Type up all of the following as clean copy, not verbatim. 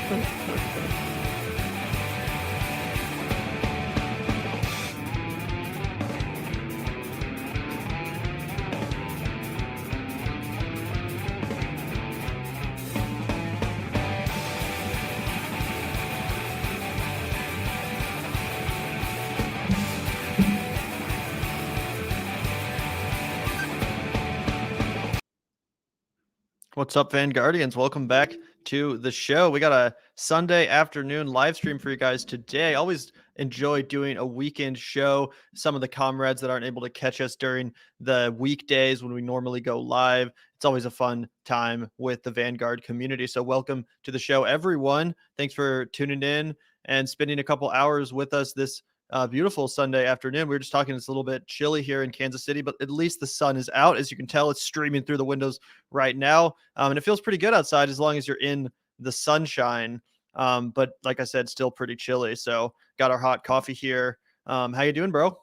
What's up, Vanguardians? Welcome back to the show. We got a Sunday afternoon live stream for you guys today. Always enjoy doing a weekend show. Some of the comrades that aren't able to catch us during the weekdays when we normally go live. It's always a fun time with the Vanguard community. So welcome to the show, everyone. Thanks for tuning in and spending a couple hours with us this beautiful Sunday afternoon. We were just talking, it's a little bit chilly here in Kansas City, but at least the sun is out. As you can tell, it's streaming through the windows right now. And it feels pretty good outside as long as you're in the sunshine. But like I said, still pretty chilly. So got our hot coffee here. How you doing, bro?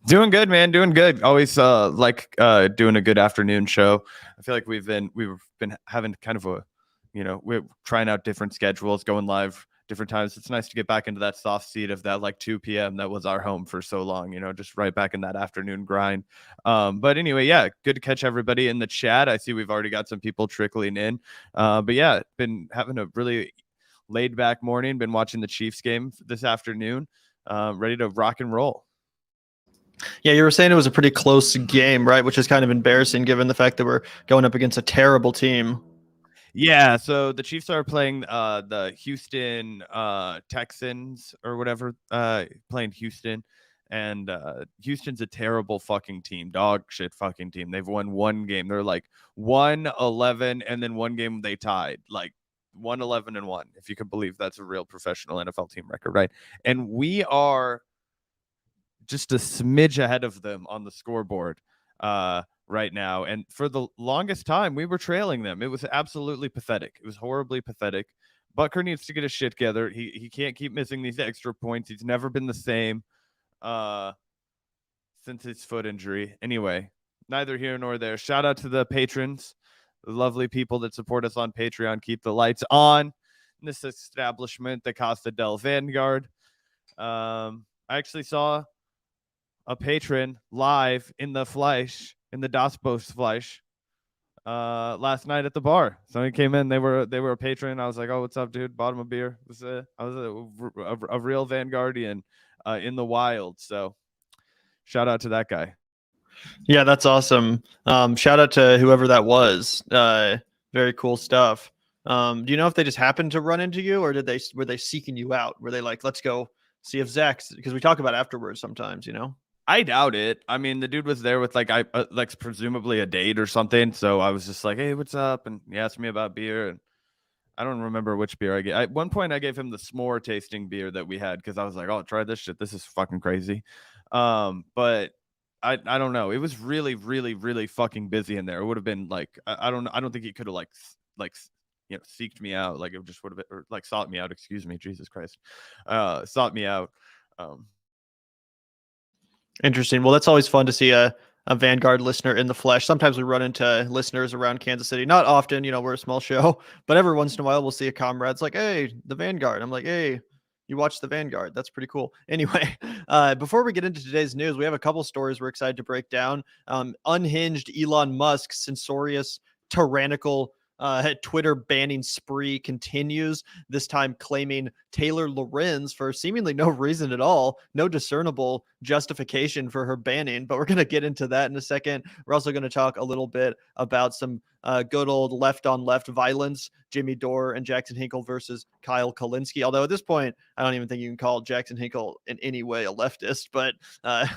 Doing good, man. Doing good. Always doing a good afternoon show. I feel like we've been having kind of a, we're trying out different schedules, going live different times. It's nice to get back into that soft seat of that like 2 p.m. that was our home for so long, just right back in that afternoon grind. But anyway, yeah, good to catch everybody in the chat. I see we've already got some people trickling in. But yeah, been having a really laid back morning, been watching the Chiefs game this afternoon, ready to rock and roll. Yeah, you were saying it was a pretty close game, right? Which is kind of embarrassing given the fact that we're going up against a terrible team. Yeah, so the Chiefs are playing the Houston Texans or whatever, playing Houston, and Houston's a terrible fucking team, dog shit fucking team. They've won one game. They're like 1-11, and then one game they tied, like 1-11-1. If you can believe that's a real professional NFL team record, right? And we are just a smidge ahead of them on the scoreboard right now, and for the longest time we were trailing them. It was absolutely pathetic. It was horribly pathetic. Butker needs to get his shit together. He can't keep missing these extra points. He's never been the same since his foot injury. Anyway, neither here nor there. Shout out to the patrons, the lovely people that support us on Patreon. Keep the lights on in this establishment, the Costa del Vanguard. I actually saw a patron live in the flesh, in the Das Bo's flesh, last night at the bar. Somebody came in, they were a patron. I was like, "Oh, what's up, dude? Bought him a beer." I was a real Vanguardian in the wild. So shout out to that guy. Yeah, that's awesome. Shout out to whoever that was. Very cool stuff. Do you know if they just happened to run into you, or were they seeking you out? Were they like, let's go see if Zach's, because we talk about afterwards sometimes, I doubt it. I mean, the dude was there with like presumably a date or something. So I was just like, "Hey, what's up?" And he asked me about beer, and I don't remember which beer I gave. At one point, I gave him the s'more tasting beer that we had because I was like, "Oh, try this shit. This is fucking crazy." But I don't know. It was really, really, really fucking busy in there. It would have been like I don't think he could have like seeked me out. Like it just would have been, or like sought me out. Excuse me, Jesus Christ, sought me out. Interesting. Well, that's always fun to see a Vanguard listener in the flesh. Sometimes we run into listeners around Kansas City. Not often, we're a small show, but every once in a while we'll see a comrade. It's like, "Hey, the Vanguard." I'm like, "Hey, you watch the Vanguard. That's pretty cool." Anyway, before we get into today's news, we have a couple stories we're excited to break down. Unhinged Elon Musk, censorious, tyrannical Twitter banning spree continues, this time claiming Taylor Lorenz for seemingly no reason at all, no discernible justification for her banning, but we're going to get into that in a second. We're also going to talk a little bit about some good old left on left violence, Jimmy Dore and Jackson Hinkle versus Kyle Kulinski. Although at this point, I don't even think you can call Jackson Hinkle in any way a leftist, but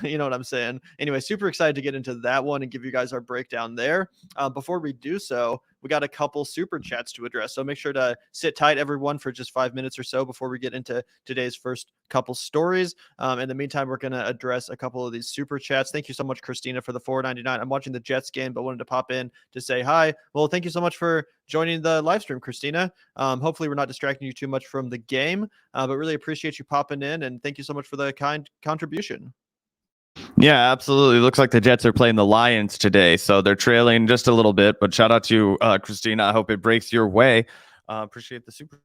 you know what I'm saying. Anyway, super excited to get into that one and give you guys our breakdown there. Before we do so, we got a couple super chats to address. So make sure to sit tight, everyone, for just 5 minutes or so before we get into today's first couple stories. In the meantime, we're going to address a couple of these super chats. Thank you so much, Christina, for the $4.99. I'm watching the Jets game, but wanted to pop in to say hi. Well, thank you so much for joining the live stream, Christina. Hopefully we're not distracting you too much from the game, but really appreciate you popping in, and thank you so much for the kind contribution. Yeah, absolutely. Looks like the Jets are playing the Lions today, so they're trailing just a little bit, but shout out to Christina. I hope it breaks your way. Appreciate the super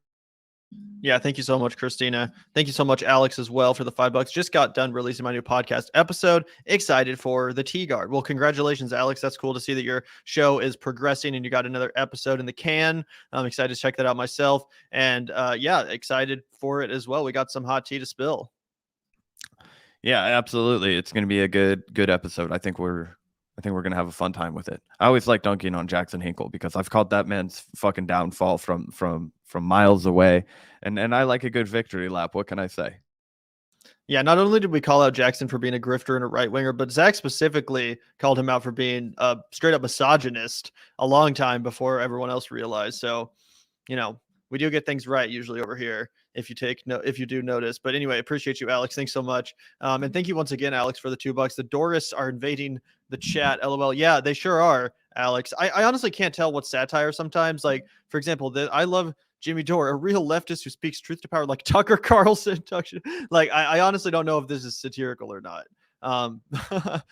Yeah, thank you so much, Christina. Thank you so much, Alex, as well, for the $5. Just got done releasing my new podcast episode. Excited for the Tea Guard. Well, congratulations, Alex. That's cool to see that your show is progressing and you got another episode in the can. I'm excited to check that out myself. And yeah, excited for it as well. We got some hot tea to spill. Yeah, absolutely. It's going to be a good episode. I think we're going to have a fun time with it. I always like dunking on Jackson Hinkle because I've called that man's fucking downfall from miles away, and I like a good victory lap. What can I say? Yeah, not only did we call out Jackson for being a grifter and a right winger, but Zach specifically called him out for being a straight up misogynist a long time before everyone else realized. So, we do get things right usually over here if you do notice. But anyway, appreciate you, Alex. Thanks so much. And thank you once again, Alex, for the $2. The Dorists are invading the chat. LOL. Yeah, they sure are, Alex. I honestly can't tell what's satire sometimes. Like, for example, I love Jimmy Dore, a real leftist who speaks truth to power, like Tucker Carlson. Like, I honestly don't know if this is satirical or not.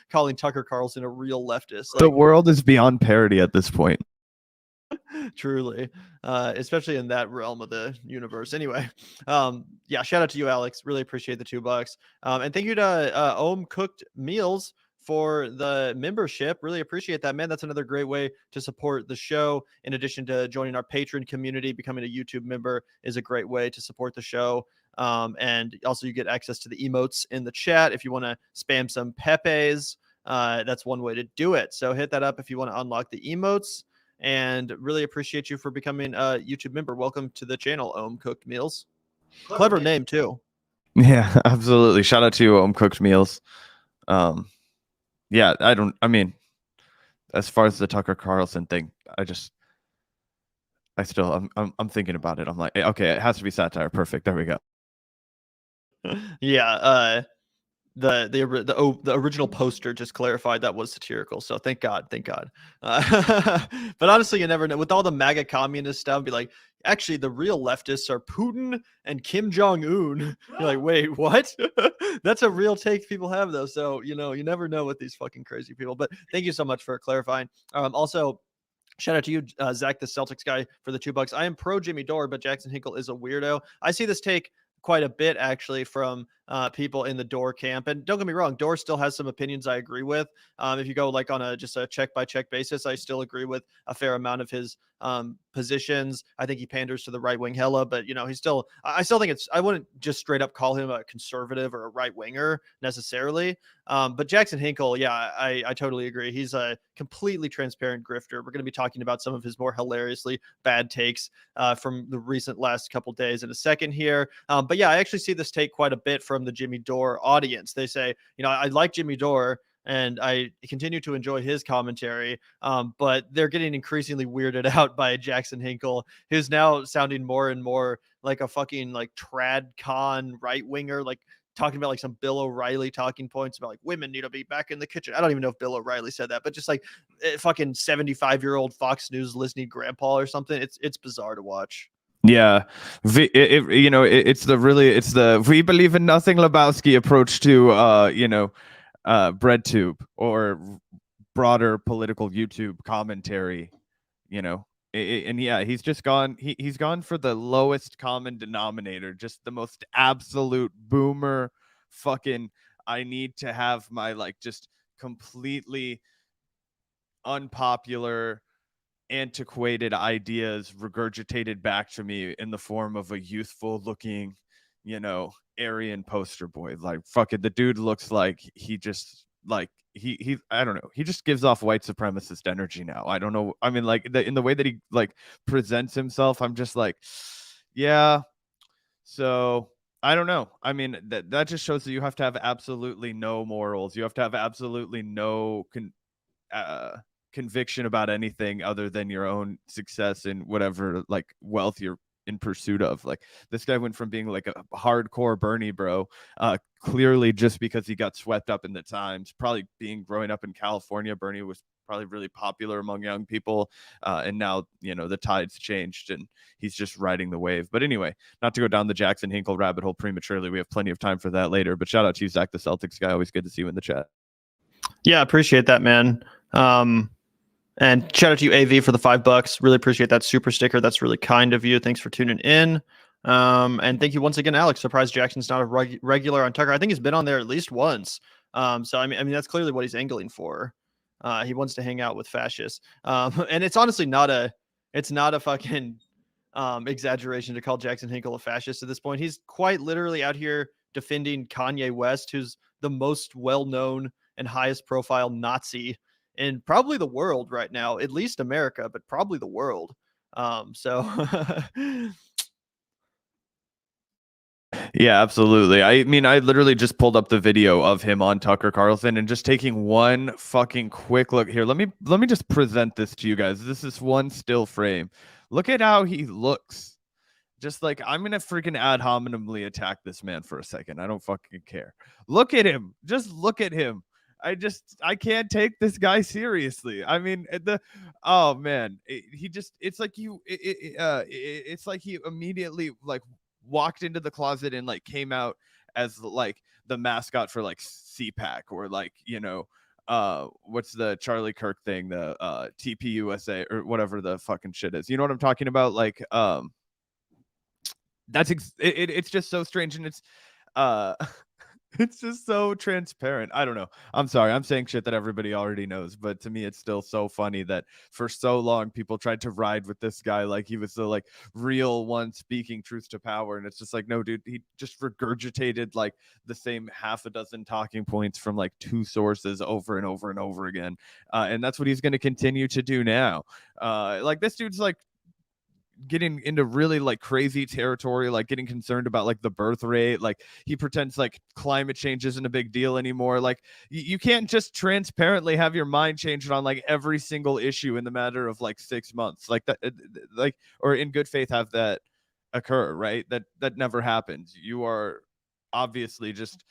Calling Tucker Carlson a real leftist. The world is beyond parody at this point. Truly, especially in that realm of the universe. Anyway, yeah, shout out to you, Alex. Really appreciate the $2. And thank you to Ohm Cooked Meals for the membership. Really appreciate that, man. That's another great way to support the show. In addition to joining our patron community, becoming a YouTube member is a great way to support the show. And also you get access to the emotes in the chat if you want to spam some Pepes. That's one way to do it. So hit that up if you want to unlock the emotes. And really appreciate you for becoming a YouTube member. Welcome to the channel, Ohm Cooked Meals. Clever name too. Yeah, absolutely. Shout out to Ohm Cooked Meals. Yeah, I mean, as far as the Tucker Carlson thing, I'm thinking about it. I'm like, okay, it has to be satire. Perfect. There we go. Yeah, the original poster just clarified that was satirical, so thank God. But honestly, you never know. With all the MAGA communist stuff, be like, actually, the real leftists are Putin and Kim Jong-un. You're like, wait, what? That's a real take people have, though. So you never know with these fucking crazy people. But thank you so much for clarifying. Also, shout out to you, Zach, the Celtics guy, for the $2. I am pro Jimmy Dore, but Jackson Hinkle is a weirdo. I see this take quite a bit actually from people in the Dore camp. And don't get me wrong, Dore still has some opinions I agree with. If you go like on just a check by check basis, I still agree with a fair amount of his positions. I think he panders to the right wing hella, but I still think I wouldn't just straight up call him a conservative or a right winger necessarily. But Jackson Hinkle, yeah, I totally agree. He's a completely transparent grifter. We're going to be talking about some of his more hilariously bad takes from the recent last couple days in a second here. But yeah, I actually see this take quite a bit from the Jimmy Dore audience. They say, I like Jimmy Dore and I continue to enjoy his commentary, but they're getting increasingly weirded out by Jackson Hinkle, who's now sounding more and more like a fucking like trad con right winger, like talking about like some Bill O'Reilly talking points about like women need to be back in the kitchen. I don't even know if Bill O'Reilly said that, but just like fucking 75-year-old Fox News listening grandpa or something. It's bizarre to watch. Yeah, it's the we believe in nothing Lebowski approach to BreadTube or broader political YouTube commentary, and yeah, he's just gone. He's gone for the lowest common denominator, just the most absolute boomer. Fucking, I need to have my like just completely unpopular, antiquated ideas regurgitated back to me in the form of a youthful looking, Aryan poster boy. Like fucking the dude looks like he just like he I don't know. He just gives off white supremacist energy now. I don't know. I mean, like in the way that he like presents himself, I'm just like, yeah. So I don't know. I mean, that just shows that you have to have absolutely no morals. You have to have absolutely no conviction about anything other than your own success and whatever like wealth you're in pursuit of. Like this guy went from being like a hardcore Bernie bro, clearly just because he got swept up in the times, probably growing up in California, Bernie was probably really popular among young people, and now the tide's changed and he's just riding the wave. But anyway, not to go down the Jackson Hinkle rabbit hole prematurely, we have plenty of time for that later. But shout out to you, Zach the Celtics guy. Always good to see you in the chat. Yeah, appreciate that, man. And shout out to you, AV, for the $5. Really appreciate that super sticker. That's really kind of you. Thanks for tuning in. And thank you once again, Alex. Surprised Jackson's not a regular on Tucker. I think he's been on there at least once. So I mean that's clearly what he's angling for. He wants to hang out with fascists. And it's honestly not a fucking exaggeration to call Jackson Hinkle a fascist at this point. He's quite literally out here defending Kanye West, who's the most well-known and highest profile Nazi in probably the world right now, at least America, but probably the world. So Yeah, absolutely. I mean, I literally just pulled up the video of him on Tucker Carlson and just taking one fucking quick look here. Let me just present this to you guys. This is one still frame. Look at how he looks. Just like, I'm gonna freaking ad hominemly attack this man for a second. I don't fucking care. Look at him. Just look at him. I can't take this guy seriously. I mean, oh man, it's like it's like he immediately like walked into the closet and like came out as like the mascot for like CPAC or like, what's the Charlie Kirk thing, the TPUSA or whatever the fucking shit is. You know what I'm talking about? Like, it's just so strange, and it's it's just so transparent. I don't know. I'm sorry. I'm saying shit that everybody already knows, but to me, it's still so funny that for so long people tried to ride with this guy like he was the like real one speaking truth to power, and it's just like, no, dude, he just regurgitated like the same half a dozen talking points from like two sources over and over and over again, and that's what he's going to continue to do now. Like this dude's like getting into really like crazy territory, like getting concerned about like the birth rate. Like he pretends like climate change isn't a big deal anymore. Like you can't just transparently have your mind changed on like every single issue in the matter of like 6 months, like that, like, or in good faith have that occur, right? That never happens. You are obviously just,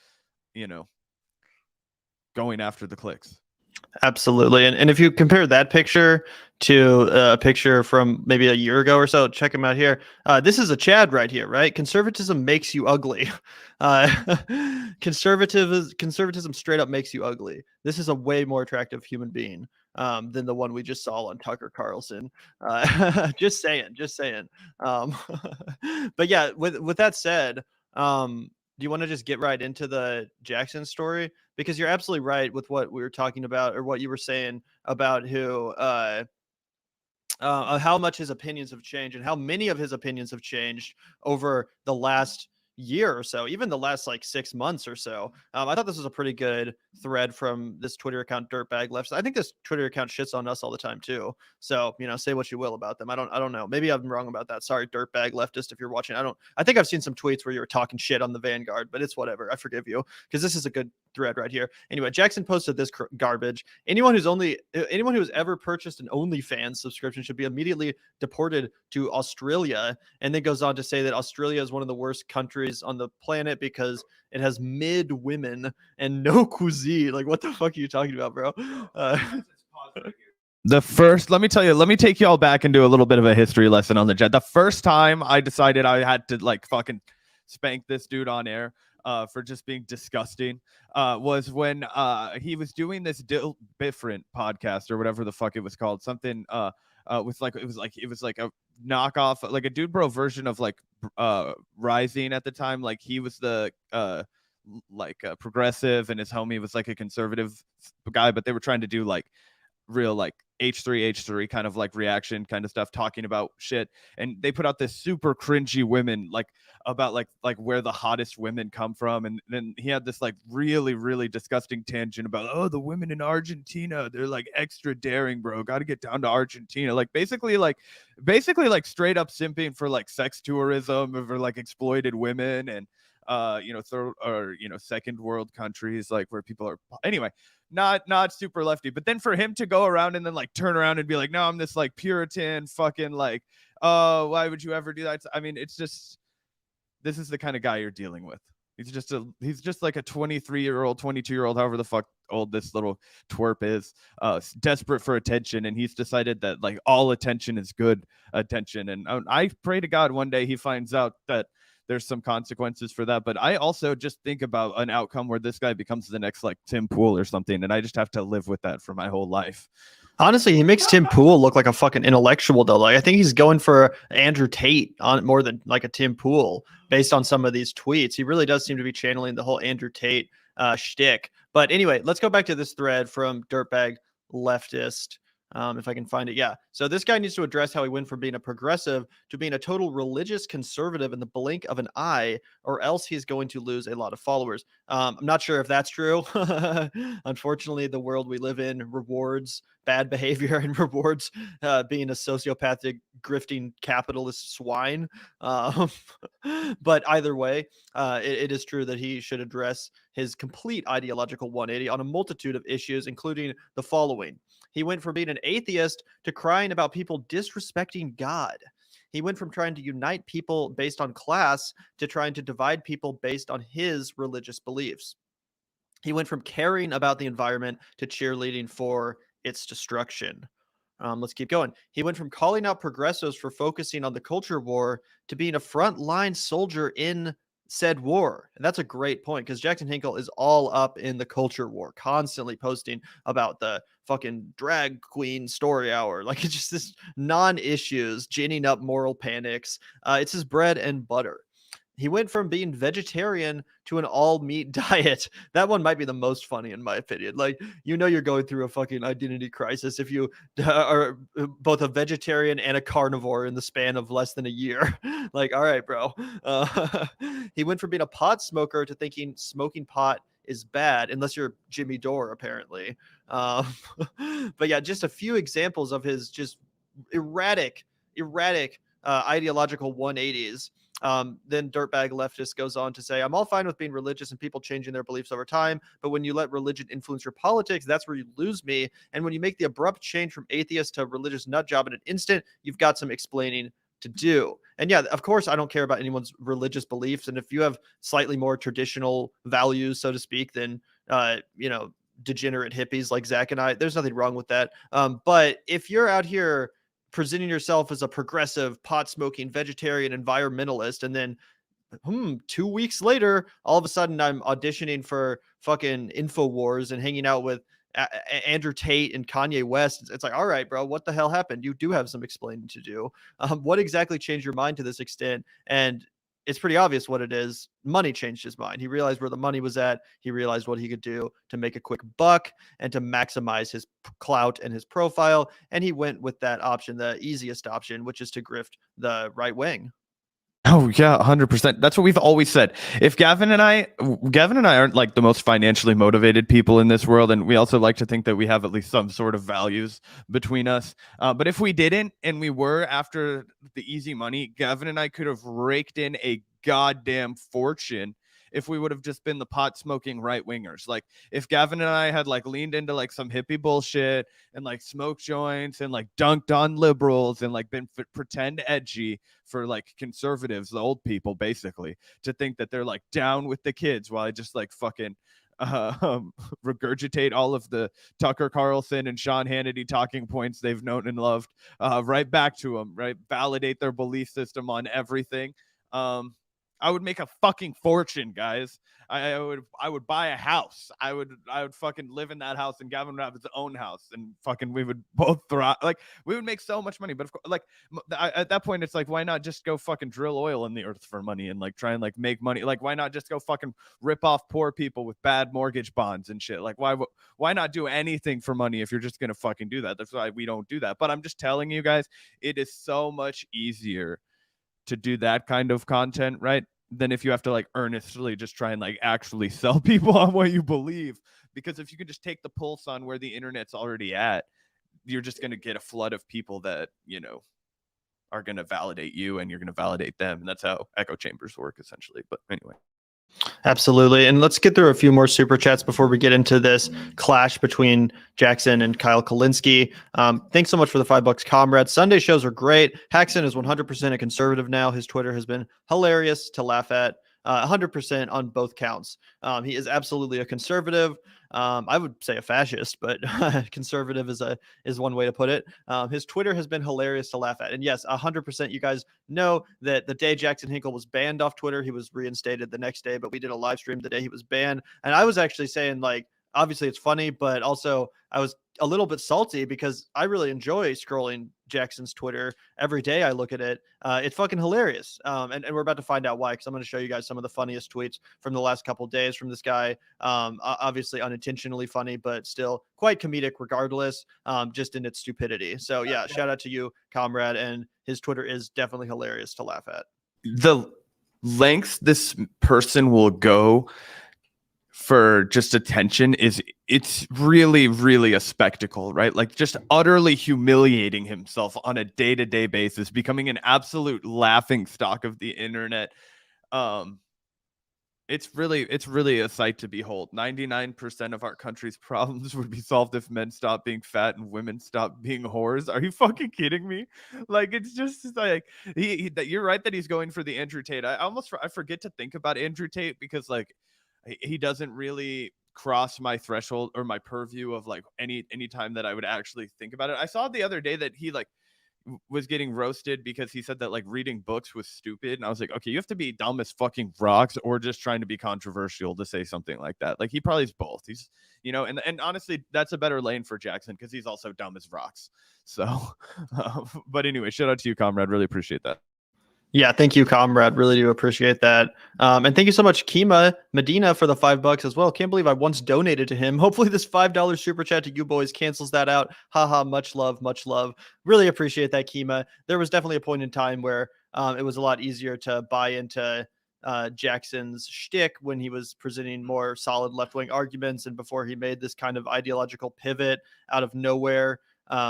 going after the clicks. Absolutely. And if you compare that picture to a picture from maybe a year ago or so, check him out here. This is a Chad right here, right? Conservatism makes you ugly. Conservatism straight up makes you ugly. This is a way more attractive human being than the one we just saw on Tucker Carlson. Just saying. But yeah, with that said, do you want to just get right into the Jackson story? Because you're absolutely right with what we were talking about, or what you were saying about how much his opinions have changed and how many of his opinions have changed over the last year or so, even the last like 6 months or so. I thought this was a pretty good thread from this Twitter account, Dirtbag Left. I think this Twitter account shits on us all the time too. So, say what you will about them. I don't know. Maybe I'm wrong about that. Sorry, Dirtbag Leftist, if you're watching. I think I've seen some tweets where you were talking shit on the Vanguard, but it's whatever. I forgive you, because this is a good thread right here. Anyway, Jackson posted this garbage. Anyone who has ever purchased an OnlyFans subscription should be immediately deported to Australia. And then goes on to say that Australia is one of the worst countries on the planet because it has mid women and no cuisine. Like, what the fuck are you talking about, bro? Let me take y'all back and do a little bit of a history lesson on the jet. The first time I decided I had to like fucking spank this dude on air for just being disgusting was when he was doing this different podcast or whatever the fuck it was called, something with like it was like a knockoff, like a Dude Bro version of like Rising at the time. Like he was the progressive and his homie was like a conservative guy, but they were trying to do like real like H3 kind of like reaction kind of stuff, talking about shit. And they put out this super cringy women like about like where the hottest women come from, and then he had this like really really disgusting tangent about the women in Argentina, they're like extra daring, bro, got to get down to Argentina, like basically like straight up simping for like sex tourism or like exploited women and third or second world countries, like where people are anyway not super lefty. But then for him to go around and then like turn around and be like, no, I'm this like Puritan fucking like, why would you ever do that? I mean, it's just, this is the kind of guy you're dealing with. He's just like a 23-year-old, 22-year-old, however the fuck old this little twerp is, desperate for attention. And he's decided that like all attention is good attention. And I pray to God one day he finds out that there's some consequences for that. But I also just think about an outcome where this guy becomes the next like Tim Pool or something, and I just have to live with that for my whole life. Honestly, he makes Tim Pool look like a fucking intellectual though. Like I think he's going for Andrew Tate on more than like a Tim Pool based on some of these tweets. He really does seem to be channeling the whole Andrew Tate shtick. But anyway, let's go back to this thread from Dirtbag Leftist. If I can find it. Yeah. So this guy needs to address how he went from being a progressive to being a total religious conservative in the blink of an eye, or else he's going to lose a lot of followers. I'm not sure if that's true. Unfortunately, the world we live in rewards bad behavior and rewards being a sociopathic, grifting capitalist swine. Um, but either way, it is true that he should address his complete ideological 180 on a multitude of issues, including the following. He went from being an atheist to crying about people disrespecting God. He went from trying to unite people based on class to trying to divide people based on his religious beliefs. He went from caring about the environment to cheerleading for its destruction. Let's keep going. He went from calling out progressives for focusing on the culture war to being a frontline soldier in said war. And that's a great point because Jackson Hinkle is all up in the culture war, constantly posting about the fucking drag queen story hour. Like it's just this non-issues, ginning up moral panics. It's his bread and butter. He went from being vegetarian to an all meat diet. That one might be the most funny in my opinion. Like, you're going through a fucking identity crisis if you are both a vegetarian and a carnivore in the span of less than a year. Like, all right, bro. He went from being a pot smoker to thinking smoking pot is bad, unless you're Jimmy Dore, apparently. Um, but yeah, just a few examples of his just erratic ideological 180s. Then Dirtbag Leftist goes on to say, I'm all fine with being religious and people changing their beliefs over time, but when you let religion influence your politics, that's where you lose me. And when you make the abrupt change from atheist to religious nut job in an instant, you've got some explaining to do. And yeah, of course, I don't care about anyone's religious beliefs. And if you have slightly more traditional values, so to speak, than, degenerate hippies like Zach and I, there's nothing wrong with that. But if you're out here presenting yourself as a progressive, pot smoking, vegetarian, environmentalist, and then 2 weeks later, all of a sudden I'm auditioning for fucking InfoWars and hanging out with Andrew Tate and Kanye West. It's like, all right, bro, what the hell happened? You do have some explaining to do. What exactly changed your mind to this extent? And it's pretty obvious what it is. Money changed his mind. He realized where the money was at. He realized what he could do to make a quick buck and to maximize his clout and his profile. And he went with that option, the easiest option, which is to grift the right wing. Oh yeah, 100%. That's what we've always said. If Gavin and I aren't like the most financially motivated people in this world, and we also like to think that we have at least some sort of values between us. But if we didn't, and we were after the easy money, Gavin and I could have raked in a goddamn fortune if we would have just been the pot smoking right wingers. Like if Gavin and I had like leaned into like some hippie bullshit and like smoked joints and like dunked on liberals and like been pretend edgy for like conservatives, the old people, basically, to think that they're like down with the kids while I just like fucking regurgitate all of the Tucker Carlson and Sean Hannity talking points they've known and loved right back to them, right? Validate their belief system on everything. I would make a fucking fortune, guys. I would buy a house. I would fucking live in that house, and Gavin would have his own house, and fucking we would both thrive. Like we would make so much money. But of course, like at that point, it's like, why not just go fucking drill oil in the earth for money and like try and like make money? Like why not just go fucking rip off poor people with bad mortgage bonds and shit? Like why not do anything for money if you're just gonna fucking do that? That's why we don't do that. But I'm just telling you guys, it is so much easier to do that kind of content, right? Than if you have to like earnestly just try and like actually sell people on what you believe. Because if you can just take the pulse on where the internet's already at, you're just going to get a flood of people that, are going to validate you and you're going to validate them. And that's how echo chambers work essentially. But anyway. Absolutely. And let's get through a few more super chats before we get into this clash between Jackson and Kyle Kulinski. Thanks so much for the $5, comrades. Sunday shows are great. Haxon is 100% a conservative now. His Twitter has been hilarious to laugh at. 100% on both counts. He is absolutely a conservative. I would say a fascist, but conservative is one way to put it. His Twitter has been hilarious to laugh at. And yes, 100%. You guys know that the day Jackson Hinkle was banned off Twitter, he was reinstated the next day, but we did a live stream the day he was banned. And I was actually saying like, obviously it's funny, but also I was a little bit salty because I really enjoy scrolling Jackson's Twitter every day. I look at it. It's fucking hilarious. And we're about to find out why, because I'm going to show you guys some of the funniest tweets from the last couple days from this guy. Obviously unintentionally funny, but still quite comedic regardless, just in its stupidity. So yeah, shout out to you, comrade. And his Twitter is definitely hilarious to laugh at. The lengths this person will go for just attention it's really, really a spectacle, right? Like just utterly humiliating himself on a day-to-day basis, becoming an absolute laughing stock of the internet. It's really a sight to behold. 99% of our country's problems would be solved if men stopped being fat and women stopped being whores. Are you fucking kidding me? Like, it's just like that. You're right that he's going for the Andrew Tate. I forget to think about Andrew Tate because like he doesn't really cross my threshold or my purview of like any time that I would actually think about it. I saw the other day that he like was getting roasted because he said that like reading books was stupid, and I was like, okay, you have to be dumb as fucking rocks or just trying to be controversial to say something like that. Like he probably is both. He's, you know, and honestly, that's a better lane for Jackson because he's also dumb as rocks. So but anyway, shout out to you, comrade. Really appreciate that. Yeah, thank you, comrade. Really do appreciate that. And thank you so much, Kima Medina, for the $5 as well. Can't believe I once donated to him. Hopefully, this $5 super chat to you boys cancels that out. Haha, much love, much love. Really appreciate that, Kima. There was definitely a point in time where it was a lot easier to buy into Jackson's shtick when he was presenting more solid left wing arguments and before he made this kind of ideological pivot out of nowhere.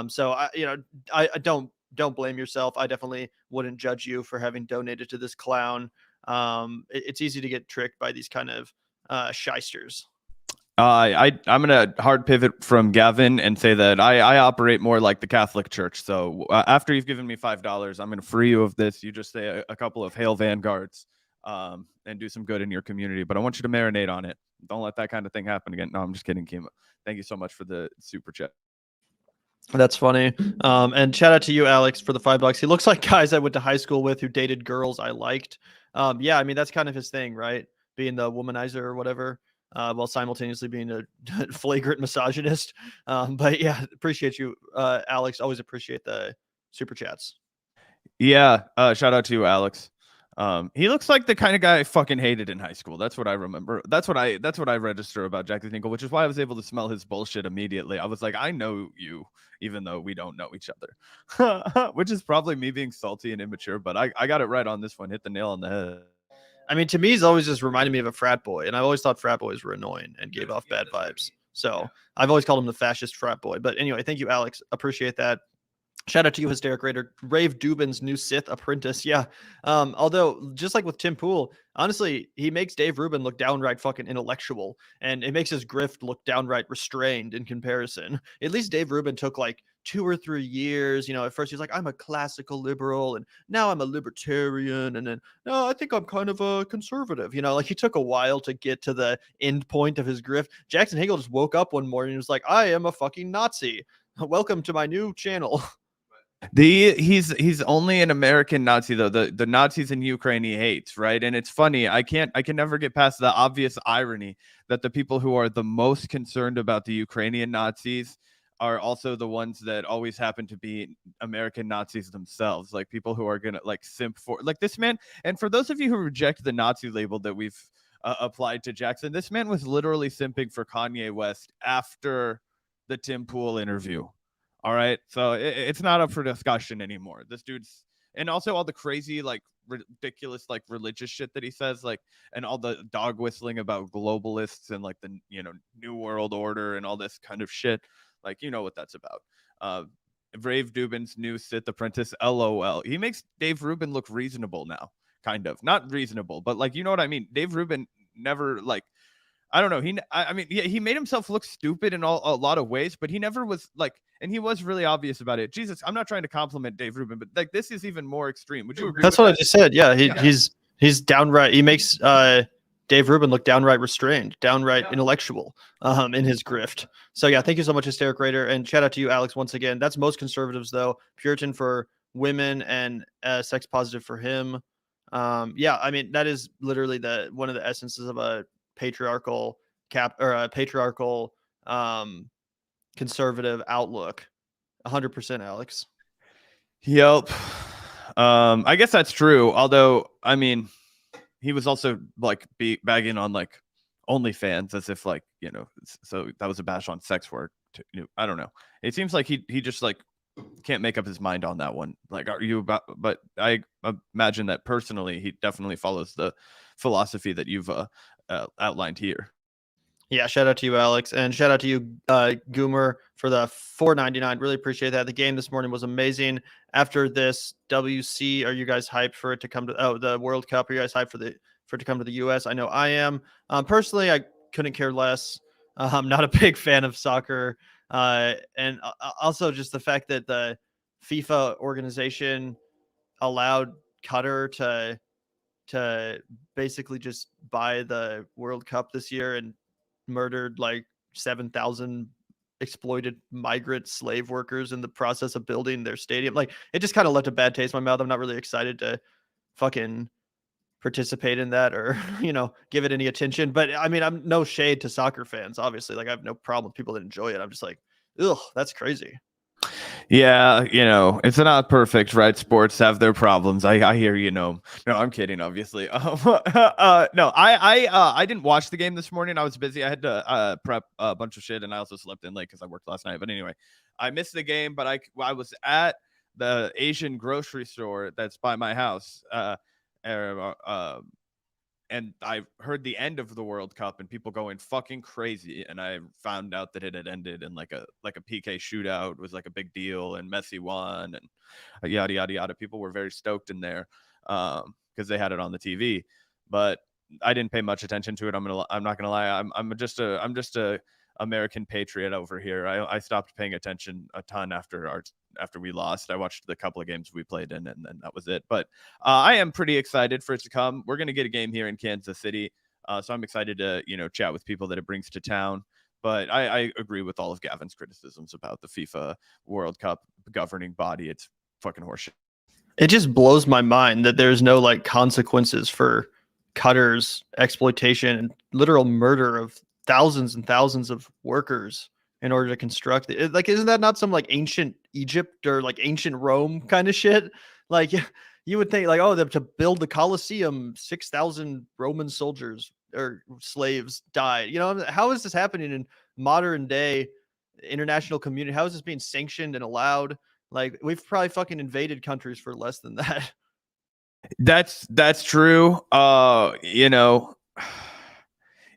So I don't blame yourself. I definitely wouldn't judge you for having donated to this clown. It's easy to get tricked by these kind of shysters. I'm gonna hard pivot from Gavin and say that I operate more like the Catholic Church. So after you've given me $5, I'm gonna free you of this. You just say a couple of Hail Vanguards and do some good in your community. But I want you to marinate on it. Don't let that kind of thing happen again. No, I'm just kidding, Kima. Thank you so much for the super chat. That's funny. And shout out to you, Alex, for the $5. He looks like guys I went to high school with who dated girls I liked. Yeah, I mean, that's kind of his thing, right? Being the womanizer or whatever, while simultaneously being a flagrant misogynist. But yeah, appreciate you, Alex. Always appreciate the super chats. Yeah, shout out to you, Alex. He looks like the kind of guy I fucking hated in high school. That's what I remember. That's what I register about Jack Hinkle, which is why I was able to smell his bullshit immediately. I was like, I know you, even though we don't know each other, which is probably me being salty and immature, but I got it right on this one. Hit the nail on the head. I mean, to me, he's always just reminded me of a frat boy, and I always thought frat boys were annoying and gave off bad vibes. So I've always called him the fascist frat boy. But anyway, thank you, Alex. Appreciate that. Shout out to you, Hysteric Raider. Rave Dubin's new Sith apprentice. Yeah. Although, just like with Tim Pool, honestly, he makes Dave Rubin look downright fucking intellectual, and it makes his grift look downright restrained in comparison. At least Dave Rubin took like 2 or 3 years. You know, at first he's like, I'm a classical liberal, and now I'm a libertarian, and then, no, I think I'm kind of a conservative. You know, like he took a while to get to the end point of his grift. Jackson Hinkle just woke up one morning and was like, I am a fucking Nazi. Welcome to my new channel. He's only an American Nazi though. The Nazis in Ukraine he hates, right? And it's funny. I can never get past the obvious irony that the people who are the most concerned about the Ukrainian Nazis are also the ones that always happen to be American Nazis themselves. Like people who are gonna like simp for like this man. And for those of you who reject the Nazi label that we've applied to Jackson, this man was literally simping for Kanye West after the Tim Pool interview. All right. So it's not up for discussion anymore. This dude's, and also all the crazy, like ridiculous, like religious shit that he says, like, and all the dog whistling about globalists and like the, you know, New World Order and all this kind of shit. Like, you know what that's about. Rave Dubin's new Sith apprentice, LOL. He makes Dave Rubin look reasonable now, kind of. Not reasonable, but like, you know what I mean? Dave Rubin never like, I don't know. I mean, yeah, he made himself look stupid in a lot of ways, but he never was like, and he was really obvious about it. Jesus, I'm not trying to compliment Dave Rubin, but like this is even more extreme. Would you agree? That's what I just said. Yeah, he's downright. He makes Dave Rubin look downright restrained, downright intellectual in his grift. So yeah, thank you so much, Hysteric Raider, and shout out to you, Alex, once again. That's most conservatives though. Puritan for women and sex positive for him. Yeah, I mean that is literally one of the essences of a patriarchal patriarchal, conservative outlook. 100%, Alex. Yep. I guess that's true. Although, I mean, he was also like bagging on like OnlyFans as if like, so that was a bash on sex work. I don't know. It seems like he just like can't make up his mind on that one. Like, are you about? But I imagine that personally, he definitely follows the philosophy that you've outlined here. Yeah, shout out to you, Alex, and shout out to you, Goomer, for the $4.99. Really appreciate that. The game this morning was amazing. After this WC, are you guys hyped for it to come to the World Cup? Are you guys hyped for it to come to the US? I know I am. Personally, I couldn't care less. I'm not a big fan of soccer, and also just the fact that the FIFA organization allowed Qatar to basically just buy the World Cup this year and murdered like 7,000 exploited migrant slave workers in the process of building their stadium. Like, it just kind of left a bad taste in my mouth. I'm not really excited to fucking participate in that or, give it any attention. But I mean, I'm no shade to soccer fans, obviously. Like, I have no problem with people that enjoy it. I'm just like, ugh, that's crazy. Yeah, it's not perfect, right? Sports have their problems. I hear No, I'm kidding, obviously. No, I didn't watch the game this morning. I was busy. I had to prep a bunch of shit, and I also slept in late because I worked last night. But anyway, I missed the game, but I was at the Asian grocery store that's by my house. And I heard the end of the World Cup and people going fucking crazy. And I found out that it had ended in like a PK shootout. Was like a big deal, and Messi won, and yada yada yada. People were very stoked in there because they had it on the TV. But I didn't pay much attention to it. I'm not gonna lie. I'm just a American patriot over here. I stopped paying attention a ton after we lost. I watched the couple of games we played in, and then that was it. But I am pretty excited for it to come. We're going to get a game here in Kansas City. So I'm excited to, chat with people that it brings to town. But I agree with all of Gavin's criticisms about the FIFA World Cup governing body. It's fucking horseshit. It just blows my mind that there's no like consequences for Qatar's exploitation and literal murder of thousands and thousands of workers in order to construct it. Like, isn't that not some like ancient Egypt or like ancient Rome kind of shit? Like, you would think like, oh, to build the Colosseum, 6,000 Roman soldiers or slaves died. How is this happening in modern day international community? How is this being sanctioned and allowed? Like, we've probably fucking invaded countries for less than that. That's true.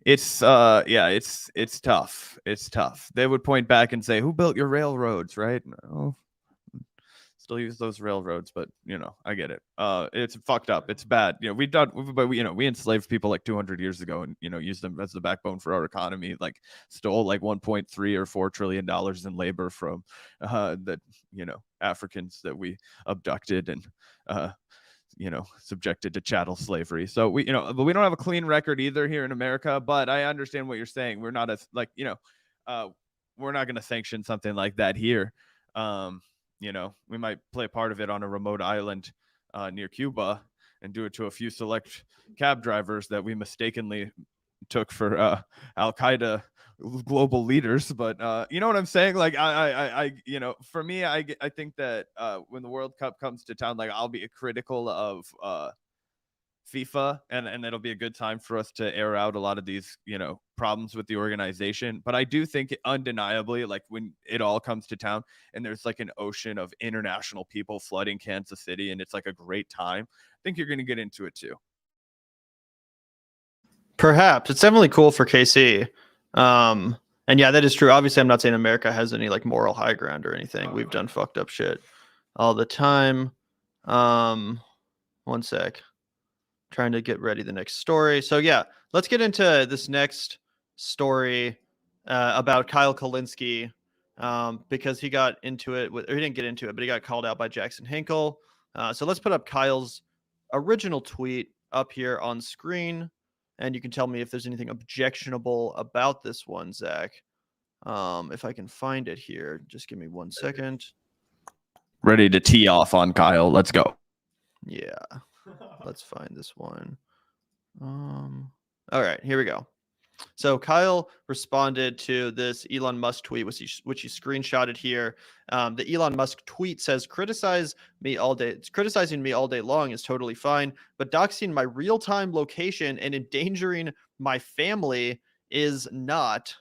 It's it's tough. It's tough. They would point back and say, "Who built your railroads?" Right? No, still use those railroads, but I get it. It's fucked up. It's bad. We enslaved people like 200 years ago, and used them as the backbone for our economy. Like, stole like 1.3 or 4 trillion dollars in labor from the Africans that we abducted and subjected to chattel slavery. So but we don't have a clean record either here in America. But I understand what you're saying. We're not as like, we're not going to sanction something like that here. We might play a part of it on a remote island near Cuba and do it to a few select cab drivers that we mistakenly took for Al Qaeda global leaders. But you know what I'm saying? Like, I for me, I think that when the World Cup comes to town, like, I'll be critical of FIFA, and it'll be a good time for us to air out a lot of these problems with the organization. But I do think undeniably, like, when it all comes to town and there's like an ocean of international people flooding Kansas City and it's like a great time, I think you're going to get into it too. Perhaps. It's definitely cool for KC. And yeah, that is true. Obviously, I'm not saying America has any like moral high ground or anything. We've done fucked up shit all the time. One sec. Trying to get ready the next story. So yeah, let's get into this next story about Kyle Kulinski, because he got into it with, or he didn't get into it, but he got called out by Jackson Hinkle. So let's put up Kyle's original tweet up here on screen, and you can tell me if there's anything objectionable about this one, Zach. If I can find it here, just give me 1 second. Ready to tee off on Kyle. Let's go. Yeah. Let's find this one. All right, here we go. So Kyle responded to this Elon Musk tweet, which he screenshotted here. The Elon Musk tweet says, Criticizing me all day long is totally fine, but doxing my real-time location and endangering my family is not,"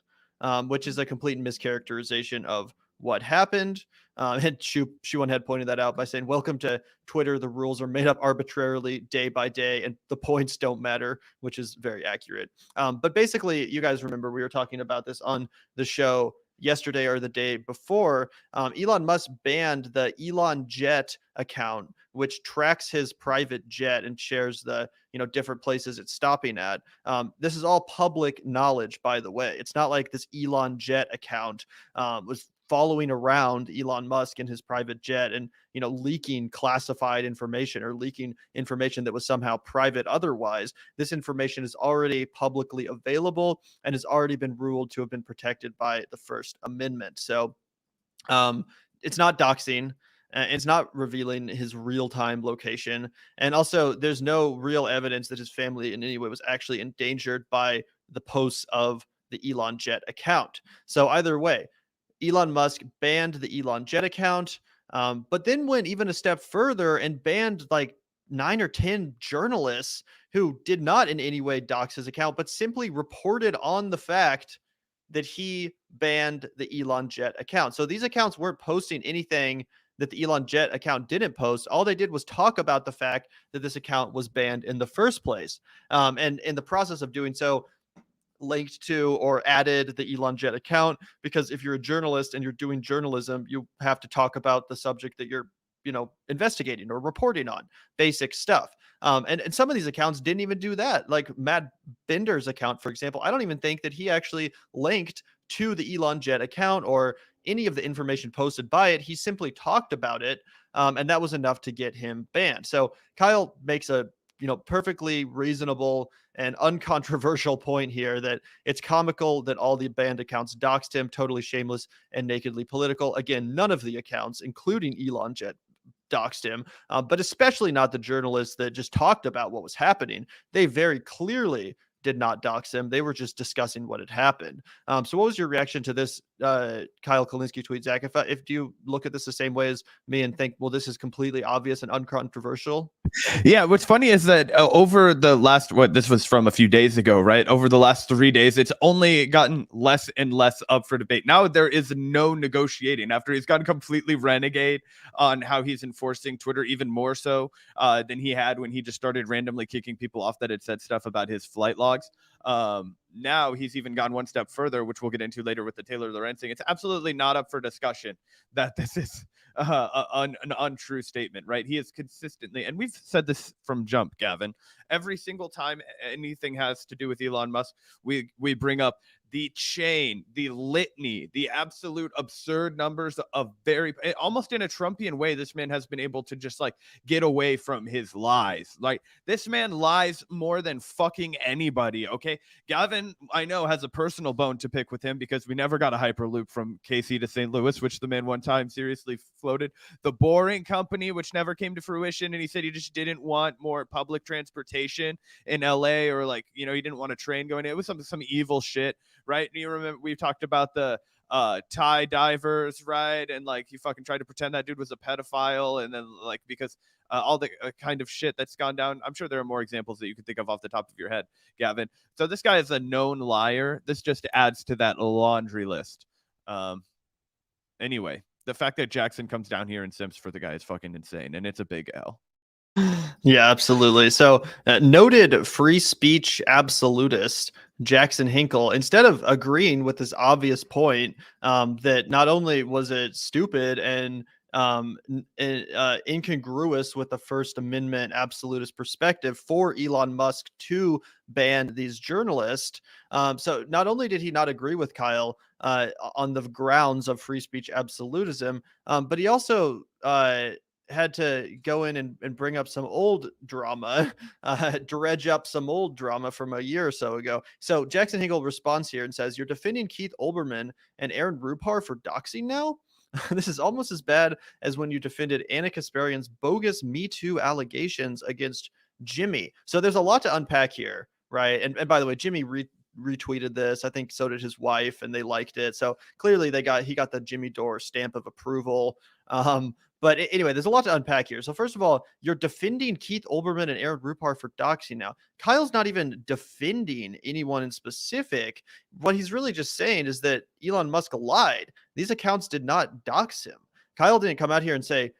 which is a complete mischaracterization of what happened. And Shuan had pointed that out by saying, "Welcome to Twitter. The rules are made up arbitrarily day by day, and the points don't matter," which is very accurate. But basically, you guys remember we were talking about this on the show yesterday or the day before. Elon Musk banned the Elon Jet account, which tracks his private jet and shares the different places it's stopping at. This is all public knowledge, by the way. It's not like this Elon Jet account was following around Elon Musk in his private jet and leaking classified information or leaking information that was somehow private otherwise. This information is already publicly available and has already been ruled to have been protected by the First Amendment. So it's not doxing. It's not revealing his real-time location. And also, there's no real evidence that his family in any way was actually endangered by the posts of the Elon Jet account. So either way, Elon Musk banned the Elon Jet account, but then went even a step further and banned like 9 or 10 journalists who did not in any way dox his account, but simply reported on the fact that he banned the Elon Jet account. So these accounts weren't posting anything that the Elon Jet account didn't post. All they did was talk about the fact that this account was banned in the first place. And in the process of doing so, linked to or added the Elon Jet account, because if you're a journalist and you're doing journalism, you have to talk about the subject that you're investigating or reporting on, basic stuff. And some of these accounts didn't even do that. Like Matt Binder's account, for example, I don't even think that he actually linked to the Elon Jet account or any of the information posted by it. He simply talked about it, and that was enough to get him banned. So Kyle makes a perfectly reasonable and uncontroversial point here that it's comical that all the banned accounts doxed him, totally shameless and nakedly political. Again, none of the accounts, including Elon Jet, doxed him, but especially not the journalists that just talked about what was happening. They very clearly did not dox him. They were just discussing what had happened. So what was your reaction to this Kyle Kulinski tweet, Zach? If do you look at this the same way as me and think, well, this is completely obvious and uncontroversial? Yeah, what's funny is that over the last, this was from a few days ago, right? Over the last 3 days, it's only gotten less and less up for debate. Now there is no negotiating after he's gone completely renegade on how he's enforcing Twitter, even more so than he had when he just started randomly kicking people off that had said stuff about his flight logs. Now he's even gone one step further, which we'll get into later with the Taylor Lorenz thing. It's absolutely not up for discussion that this is an untrue statement, right? He is consistently, and we've said this from jump, Gavin, every single time anything has to do with Elon Musk, we bring up the chain, the litany, the absolute absurd numbers of almost in a Trumpian way. This man has been able to just like get away from his lies. Like this man lies more than fucking anybody. Okay. Gavin, I know, has a personal bone to pick with him because we never got a hyperloop from KC to St. Louis, which the man one time seriously floated. The Boring Company, which never came to fruition. And he said he just didn't want more public transportation in LA, or like, he didn't want a train going in. It was some evil shit. Right. And you remember we talked about the Thai divers, right? And like he fucking tried to pretend that dude was a pedophile. And then like because all the kind of shit that's gone down. I'm sure there are more examples that you could think of off the top of your head, Gavin. So this guy is a known liar. This just adds to that laundry list. Anyway, the fact that Jackson comes down here and simps for the guy is fucking insane. And it's a big L. Yeah, absolutely. So noted free speech absolutist Jackson Hinkle, instead of agreeing with this obvious point that not only was it stupid and incongruous with the First Amendment absolutist perspective for Elon Musk to ban these journalists. So not only did he not agree with Kyle on the grounds of free speech absolutism, but he also had to go in and bring up some old drama, dredge up some old drama from a year or so ago. So Jackson Hinkle responds here and says, "You're defending Keith Olbermann and Aaron Rupar for doxing now? This is almost as bad as when you defended Anna Kasparian's bogus Me Too allegations against Jimmy." So there's a lot to unpack here, right? And by the way, Jimmy retweeted this. I think so did his wife, and they liked it. So clearly he got the Jimmy Dore stamp of approval. But anyway, there's a lot to unpack here. So first of all, you're defending Keith Olbermann and Aaron Rupar for doxing now. Kyle's not even defending anyone in specific. What he's really just saying is that Elon Musk lied. These accounts did not dox him. Kyle didn't come out here and say,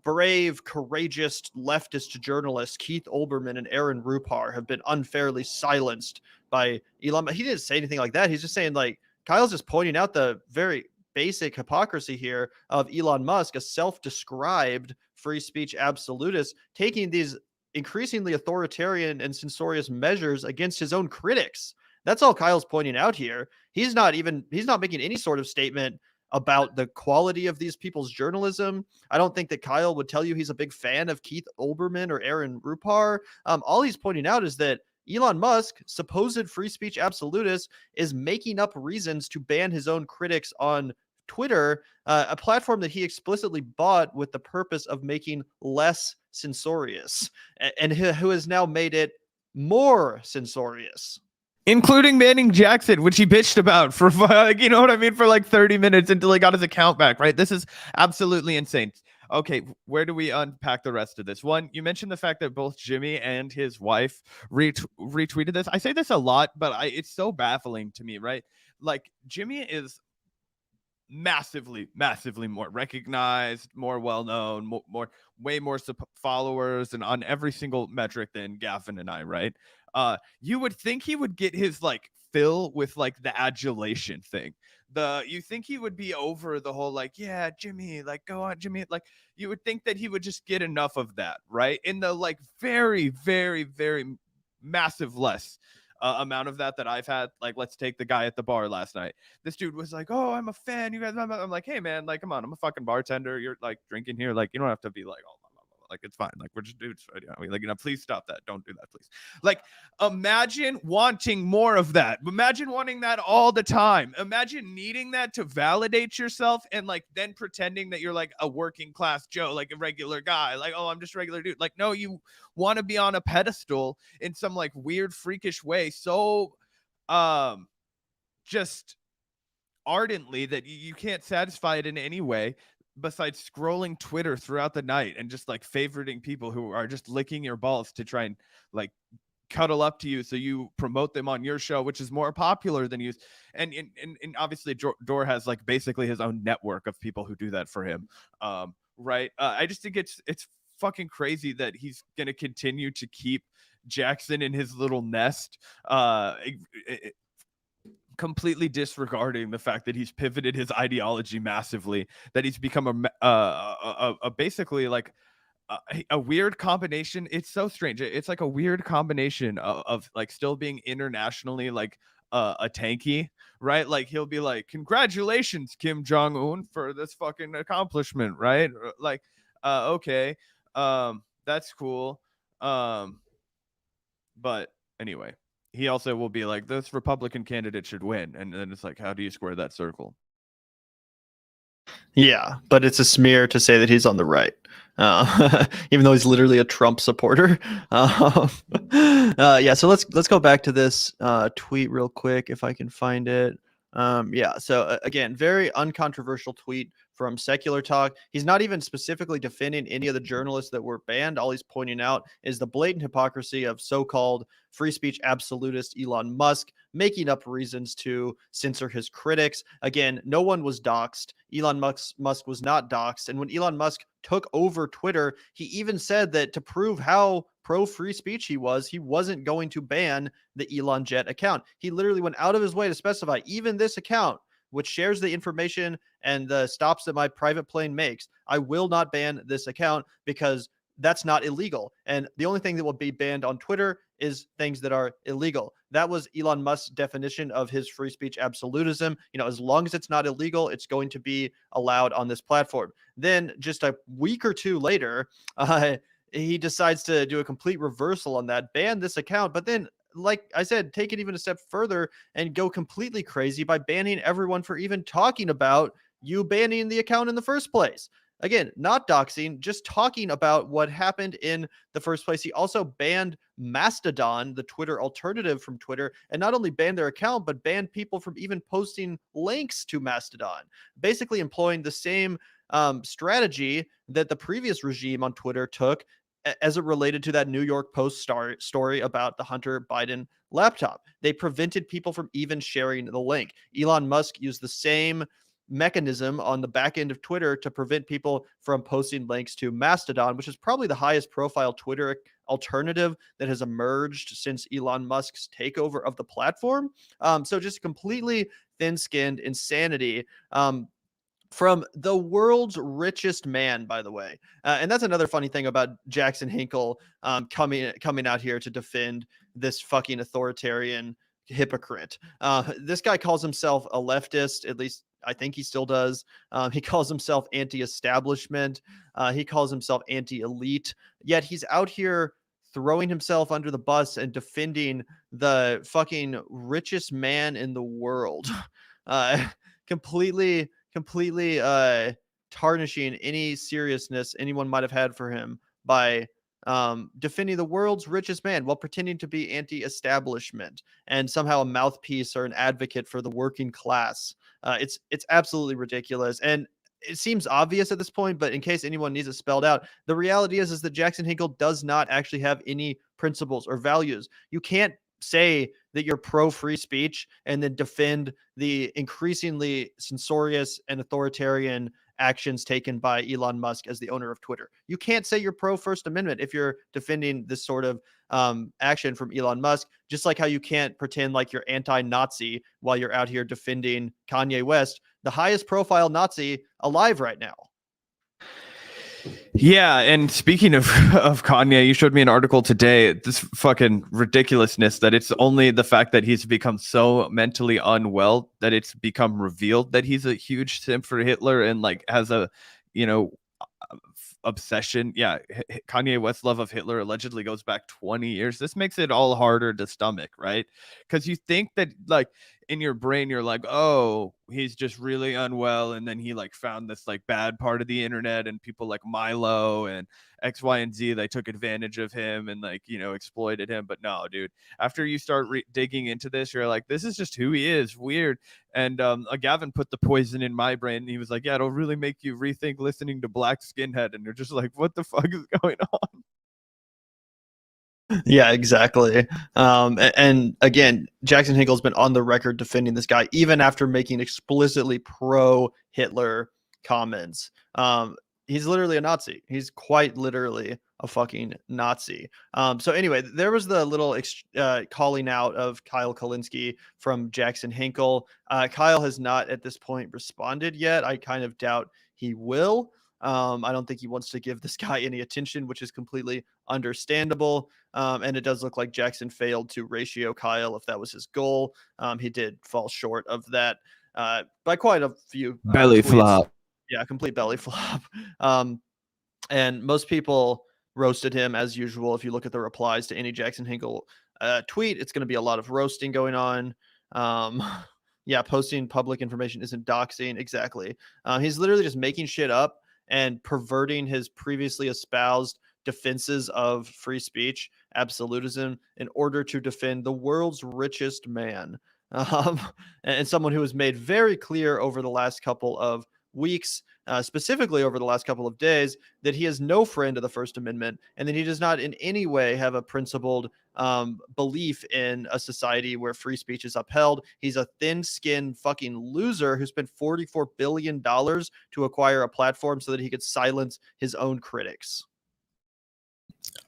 brave, courageous leftist journalists Keith Olbermann and Aaron Rupar have been unfairly silenced by Elon. He didn't say anything like that. He's just saying, like, Kyle's just pointing out the very basic hypocrisy here of Elon Musk, a self-described free speech absolutist, taking these increasingly authoritarian and censorious measures against his own critics. That's all Kyle's pointing out here. He's not making any sort of statement about the quality of these people's journalism. I don't think that Kyle would tell you he's a big fan of Keith Olbermann or Aaron Rupar. All he's pointing out is that Elon Musk, supposed free speech absolutist, is making up reasons to ban his own critics on Twitter, a platform that he explicitly bought with the purpose of making less censorious, and who has now made it more censorious. Including banning Jackson, which he bitched about for, you know what I mean, for like 30 minutes until he got his account back, right? This is absolutely insane. Okay, where do we unpack the rest of this? One, you mentioned the fact that both Jimmy and his wife retweeted this. I say this a lot, but it's so baffling to me, right? Like, Jimmy is massively more recognized, more well-known, way more followers, and on every single metric than Gavin and I, right? You would think he would get his like fill with like the adulation thing. You think he would be over the whole like, yeah, Jimmy, like, go on, Jimmy. Like, you would think that he would just get enough of that, right? In the like very, very, very massive less amount of that I've had. Like, let's take the guy at the bar last night. This dude was like, oh, I'm a fan. You guys, I'm like, hey man, like, come on, I'm a fucking bartender. You're like drinking here. Like, you don't have to be like, oh, like, it's fine. Like, we're just dudes. Right? Like, please stop that. Don't do that, please. Like, imagine wanting more of that. Imagine wanting that all the time. Imagine needing that to validate yourself and like then pretending that you're like a working class Joe, like a regular guy. Like, oh, I'm just a regular dude. Like, no, you want to be on a pedestal in some like weird, freakish way. So, just ardently that you can't satisfy it in any way besides scrolling Twitter throughout the night and just like favoriting people who are just licking your balls to try and like cuddle up to you so you promote them on your show, which is more popular than you. And obviously Dore has like basically his own network of people who do that for him. Right. I just think it's fucking crazy that he's going to continue to keep Jackson in his little nest, completely disregarding the fact that he's pivoted his ideology massively, that he's become a basically like a weird combination. It's so strange. It's like a weird combination of like still being internationally like a tanky, right? Like, he'll be like, congratulations, Kim Jong-un, for this fucking accomplishment, right? Like, okay, that's cool. But anyway, he also will be like, this Republican candidate should win. And then it's like, how do you square that circle? Yeah, but it's a smear to say that he's on the right, even though he's literally a Trump supporter. Yeah, so let's go back to this tweet real quick if I can find it. Yeah, so again, very uncontroversial tweet from Secular Talk. He's not even specifically defending any of the journalists that were banned. All he's pointing out is the blatant hypocrisy of so-called free speech absolutist Elon Musk making up reasons to censor his critics. Again, no one was doxxed. Elon Musk was not doxxed. And when Elon Musk took over Twitter, he even said that to prove how pro-free speech he wasn't going to ban the Elon Jet account. He literally went out of his way to specify, even this account, which shares the information and the stops that my private plane makes, I will not ban this account because that's not illegal. And the only thing that will be banned on Twitter is things that are illegal. That was Elon Musk's definition of his free speech absolutism. You know, as long as it's not illegal, it's going to be allowed on this platform. Then just a week or two later, he decides to do a complete reversal on that, ban this account, but then, like I said, take it even a step further and go completely crazy by banning everyone for even talking about you banning the account in the first place. Again, not doxing, just talking about what happened in the first place. He also banned Mastodon, the Twitter alternative from Twitter, and not only banned their account, but banned people from even posting links to Mastodon, basically employing the same strategy that the previous regime on Twitter took as it related to that New York Post story about the Hunter Biden laptop. They prevented people from even sharing the link. Elon Musk used the same mechanism on the back end of Twitter to prevent people from posting links to Mastodon, which is probably the highest profile Twitter alternative that has emerged since Elon Musk's takeover of the platform. So just completely thin-skinned insanity. From the world's richest man, by the way. And that's another funny thing about Jackson Hinkle coming out here to defend this fucking authoritarian hypocrite. This guy calls himself a leftist, at least I think he still does. He calls himself anti-establishment. He calls himself anti-elite. Yet he's out here throwing himself under the bus and defending the fucking richest man in the world. Uh, completely tarnishing any seriousness anyone might have had for him by defending the world's richest man while pretending to be anti-establishment and somehow a mouthpiece or an advocate for the working class. It's absolutely ridiculous, and it seems obvious at this point, but in case anyone needs it spelled out, the reality is that Jackson Hinkle does not actually have any principles or values. You can't say that you're pro free speech and then defend the increasingly censorious and authoritarian actions taken by Elon Musk as the owner of Twitter. You can't say you're pro First Amendment if you're defending this sort of action from Elon Musk, just like how you can't pretend like you're anti-Nazi while you're out here defending Kanye West, the highest profile Nazi alive right now. Yeah, and speaking of Kanye, you showed me an article today. This fucking ridiculousness that it's only the fact that he's become so mentally unwell that it's become revealed that he's a huge simp for Hitler and like has a, obsession. Yeah, Kanye West's love of Hitler allegedly goes back 20 years. This makes it all harder to stomach, right? Because you think that like in your brain you're like, oh, he's just really unwell, and then he like found this like bad part of the internet and people like Milo and X, Y, and Z, they took advantage of him and like exploited him. But no, dude, after you start digging into this, you're like, this is just who he is. Weird. And Gavin put the poison in my brain, and he was like, yeah, it'll really make you rethink listening to Black Skinhead. And you're just like, what the fuck is going on? Yeah, exactly. And again, Jackson Hinkle's been on the record defending this guy even after making explicitly pro-Hitler comments. He's literally a Nazi. He's quite literally a fucking Nazi. So anyway, there was the little calling out of Kyle Kulinski from Jackson Hinkle. Kyle has not at this point responded yet. I kind of doubt he will. I don't think he wants to give this guy any attention, which is completely understandable. And it does look like Jackson failed to ratio Kyle if that was his goal. He did fall short of that by quite a few belly tweets. flop. Yeah, complete belly flop. And most people roasted him as usual. If you look at the replies to any Jackson Hinkle tweet, it's going to be a lot of roasting going on. Yeah, posting public information isn't doxing. Exactly. He's literally just making shit up and perverting his previously espoused defenses of free speech, absolutism, in order to defend the world's richest man. And someone who has made very clear over the last couple of weeks, specifically over the last couple of days, that he is no friend of the First Amendment and that he does not in any way have a principled belief in a society where free speech is upheld. He's a thin-skinned fucking loser who spent $44 billion to acquire a platform so that he could silence his own critics.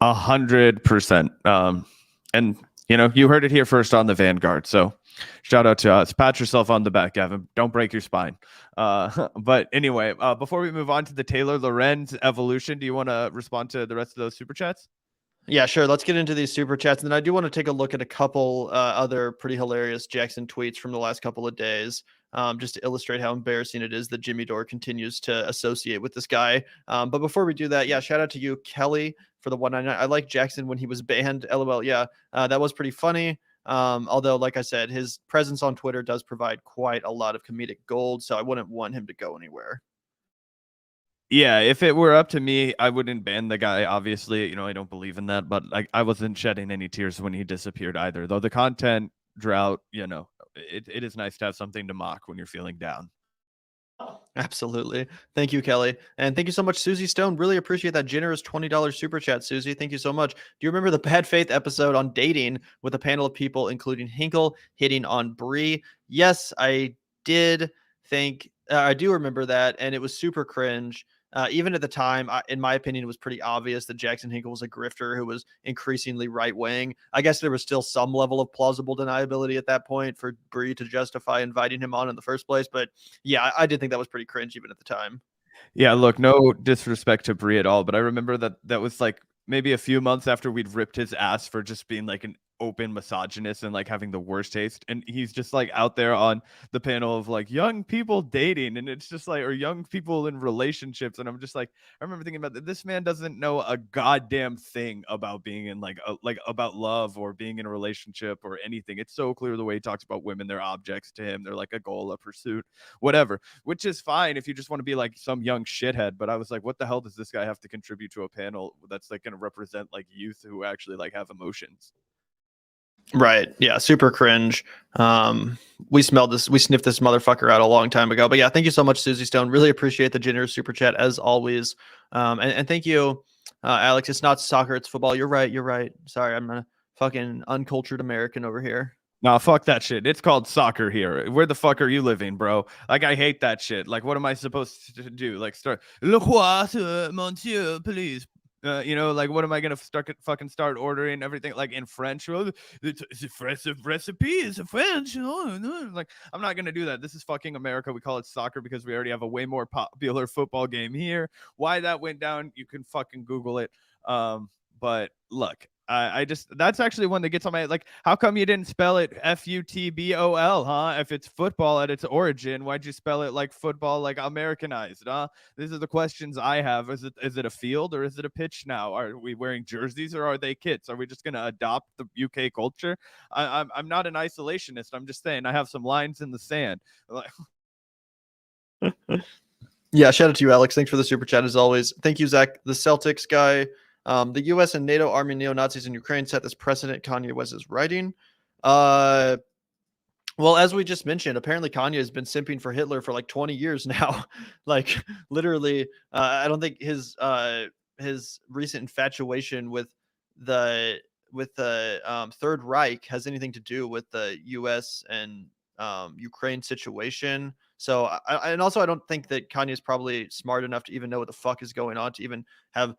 100%. And you heard it here first on the Vanguard. So shout out to us. Pat yourself on the back, Gavin. Don't break your spine. But anyway, before we move on to the Taylor Lorenz evolution, do you want to respond to the rest of those super chats? Yeah, sure. Let's get into these super chats. And then I do want to take a look at a couple other pretty hilarious Jackson tweets from the last couple of days, just to illustrate how embarrassing it is that Jimmy Dore continues to associate with this guy. But before we do that, yeah, shout out to you, Kelly, for the 199. I like Jackson when he was banned. LOL. Yeah, that was pretty funny. Although, like I said, his presence on Twitter does provide quite a lot of comedic gold, so I wouldn't want him to go anywhere. Yeah, if it were up to me, I wouldn't ban the guy. Obviously, I don't believe in that, but I wasn't shedding any tears when he disappeared either. Though the content drought, it is nice to have something to mock when you're feeling down. Absolutely. Thank you, Kelly. And thank you so much, Susie Stone. Really appreciate that generous $20 super chat, Susie. Thank you so much. Do you remember the Bad Faith episode on dating with a panel of people, including Hinkle hitting on Bree? Yes, I did think, I do remember that. And it was super cringe. Even at the time, in my opinion, it was pretty obvious that Jackson Hinkle was a grifter who was increasingly right wing. I guess there was still some level of plausible deniability at that point for Bree to justify inviting him on in the first place. But yeah, I did think that was pretty cringe even at the time. Yeah, look, no disrespect to Brie at all, but I remember that was like maybe a few months after we'd ripped his ass for just being like an open misogynist and like having the worst taste. And he's just like out there on the panel of like young people dating, and it's just like, or young people in relationships. And I'm just like, I remember thinking about that. This man doesn't know a goddamn thing about being in like about love or being in a relationship or anything. It's so clear the way he talks about women, they're objects to him, they're like a goal, a pursuit, whatever, which is fine if you just want to be like some young shithead. But I was like, what the hell does this guy have to contribute to a panel that's like going to represent like youth who actually like have emotions? Right. Yeah. Super cringe. We sniffed this motherfucker out a long time ago. But yeah, thank you so much, Susie Stone. Really appreciate the generous super chat as always. And thank you, Alex. It's not soccer, it's football. You're right. You're right. Sorry, I'm a fucking uncultured American over here. Nah, fuck that shit. It's called soccer here. Where the fuck are you living, bro? Like, I hate that shit. Like, what am I supposed to do? Like, start, le roi, monsieur, please. Like, what am I gonna start ordering everything like in French? Oh, it's a French recipe. It's a French. Like, I'm not gonna do that. This is fucking America. We call it soccer because we already have a way more popular football game here. Why that went down, you can fucking Google it. But look, I just, that's actually one that gets on my, like, how come you didn't spell it FUTBOL, huh? If it's football at its origin, why'd you spell it like football, like Americanized, huh? These are the questions I have. Is it a field or is it a pitch now? Are we wearing jerseys or are they kits? Are we just gonna adopt the UK culture? I'm not an isolationist. I'm just saying I have some lines in the sand. Yeah, shout out to you, Alex. Thanks for the super chat as always. Thank you, Zach, the Celtics guy. The U.S. and NATO army neo-Nazis in Ukraine set this precedent, Kanye West is writing. Well, as we just mentioned, apparently Kanye has been simping for Hitler for like 20 years now. Like literally, I don't think his recent infatuation with the Third Reich has anything to do with the U.S. and Ukraine situation. So, and also I don't think that Kanye is probably smart enough to even know what the fuck is going on to even have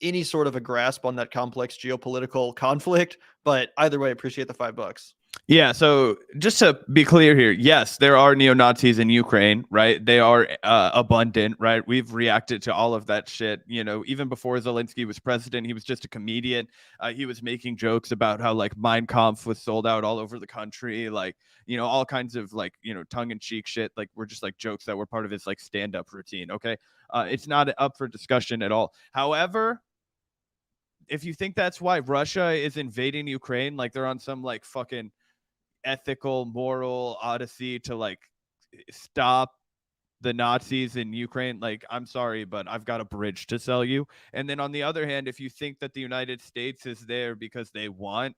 any sort of a grasp on that complex geopolitical conflict. But either way, appreciate the $5. Yeah, so just to be clear here, yes, there are neo-Nazis in Ukraine, right? They are abundant, right? We've reacted to all of that shit. Even before Zelensky was president, he was just a comedian. He was making jokes about how like Mein Kampf was sold out all over the country, like, all kinds of like, tongue-in-cheek shit. Like, were just like jokes that were part of his like stand-up routine, okay? It's not up for discussion at all. However, if you think that's why Russia is invading Ukraine, like they're on some like fucking ethical, moral odyssey to like stop the Nazis in Ukraine, like, I'm sorry, but I've got a bridge to sell you. And then on the other hand, if you think that the United States is there because they want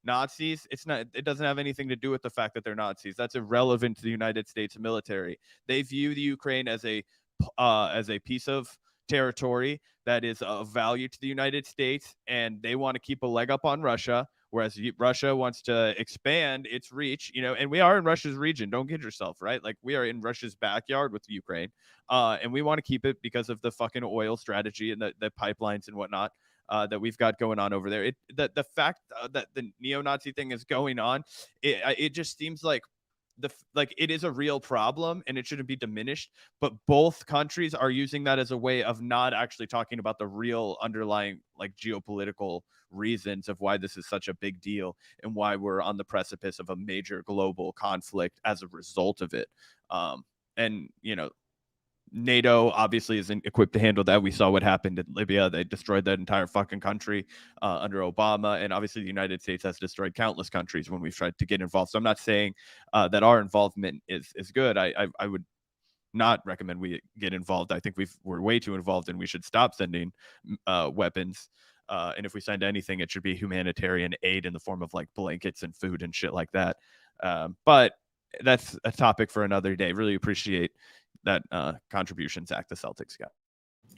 Nazis, it doesn't have anything to do with the fact that they're Nazis. That's irrelevant to the United States military. They view the Ukraine as a piece of territory that is of value to the United States, and they want to keep a leg up on Russia. Whereas Russia wants to expand its reach, and we are in Russia's region. Don't kid yourself, right? Like, we are in Russia's backyard with Ukraine, and we want to keep it because of the fucking oil strategy and the pipelines and whatnot that we've got going on over there. The fact that the neo-Nazi thing is going on, it just seems like it is a real problem and it shouldn't be diminished, but both countries are using that as a way of not actually talking about the real underlying like geopolitical reasons of why this is such a big deal and why we're on the precipice of a major global conflict as a result of it. And NATO obviously isn't equipped to handle that. We saw what happened in Libya. They destroyed that entire fucking country under Obama. And obviously the United States has destroyed countless countries when we've tried to get involved. So I'm not saying that our involvement is good. I would not recommend we get involved. I think we're way too involved, and we should stop sending weapons. And if we send anything, it should be humanitarian aid in the form of like blankets and food and shit like that. But that's a topic for another day. Really appreciate that contribution, Zach, the Celtics guy.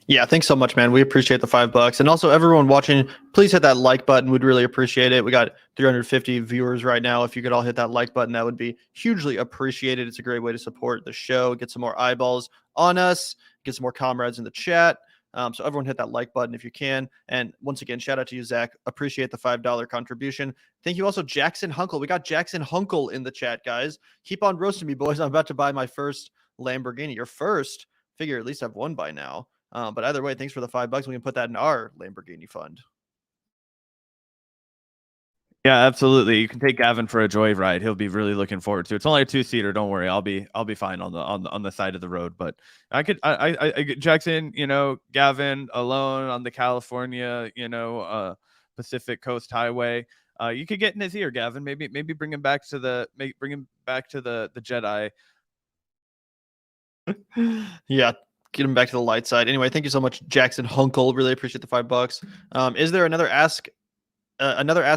Yeah, thanks so much, man. We appreciate the $5. And also everyone watching, please hit that like button. We'd really appreciate it. We got 350 viewers right now. If you could all hit that like button, that would be hugely appreciated. It's a great way to support the show, get some more eyeballs on us, get some more comrades in the chat. So everyone hit that like button if you can. And once again, shout out to you, Zach. Appreciate the $5 contribution. Thank you also, Jackson Hinkle. We got Jackson Hinkle in the chat, guys. Keep on roasting me, boys. I'm about to buy my first Lamborghini. Your first? Figure at least I've won by now. But either way, thanks for the $5. We can put that in our Lamborghini fund. Yeah, absolutely. You can take Gavin for a joyride. He'll be really looking forward to it. It's only a 2-seater. Don't worry. I'll be fine on the side of the road. But I Jackson, Gavin alone on the California, Pacific Coast Highway. You could get in his ear, Gavin. Maybe bring him back to the Jedi. Yeah. Get him back to the light side. Anyway, thank you so much, Jackson Hinkle. Really appreciate the $5. Is there another ask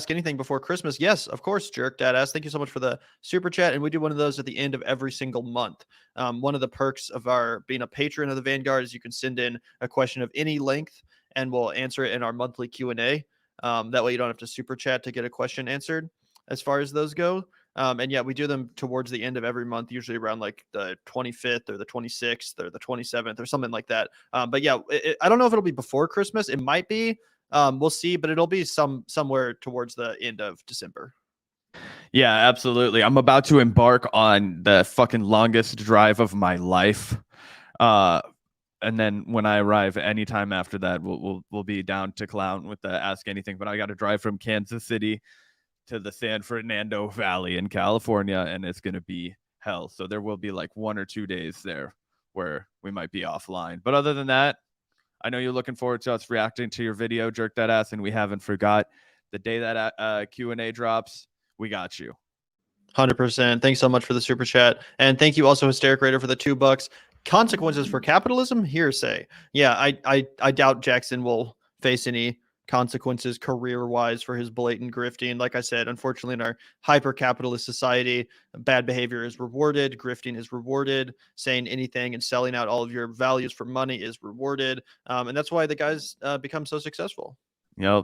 anything before Christmas? Yes, of course, Jerk Dad asked. Thank you so much for the super chat. And we do one of those at the end of every single month. One of the perks of our being a patron of the Vanguard is you can send in a question of any length and we'll answer it in our monthly Q&A. That way you don't have to super chat to get a question answered as far as those go. And yeah, we do them towards the end of every month, usually around like the 25th or the 26th or the 27th or something like that. But yeah, I don't know if it'll be before Christmas. It might be. We'll see, but it'll be somewhere towards the end of December. Yeah, absolutely. I'm about to embark on the fucking longest drive of my life. And then when I arrive anytime after that, we'll be down to clown with the Ask Anything. But I got to drive from Kansas City to the San Fernando Valley in California, and it's going to be hell. So there will be like 1 or 2 days there where we might be offline. But other than that, I know you're looking forward to us reacting to your video, Jerk That Ass, and we haven't forgot. The day that Q&A drops, we got you. 100%. Thanks so much for the super chat. And thank you also, Hysteric Raider, for the $2. Consequences for capitalism? Hearsay. Yeah, I doubt Jackson will face any consequences career-wise for his blatant grifting. Like I said, unfortunately, in our hyper-capitalist society, bad behavior is rewarded, grifting is rewarded, saying anything and selling out all of your values for money is rewarded, and that's why the guys become so successful.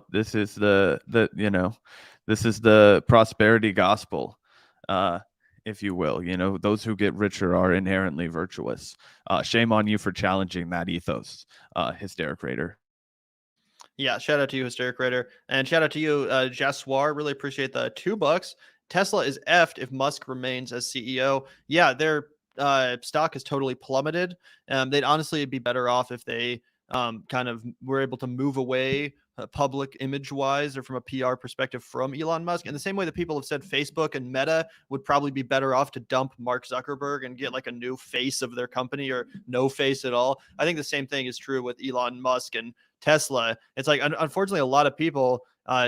This is this is the prosperity gospel, if you will. Those who get richer are inherently virtuous. Shame on you for challenging that ethos, Hysteric Raider. Yeah, shout out to you, Hysteric Raider. And shout out to you, Jaswar. Really appreciate the $2. Tesla is effed if Musk remains as CEO. Yeah, their stock has totally plummeted. They'd honestly be better off if they kind of were able to move away public image-wise or from a PR perspective from Elon Musk. In the same way that people have said Facebook and Meta would probably be better off to dump Mark Zuckerberg and get like a new face of their company or no face at all. I think the same thing is true with Elon Musk and Tesla. It's like, unfortunately, a lot of people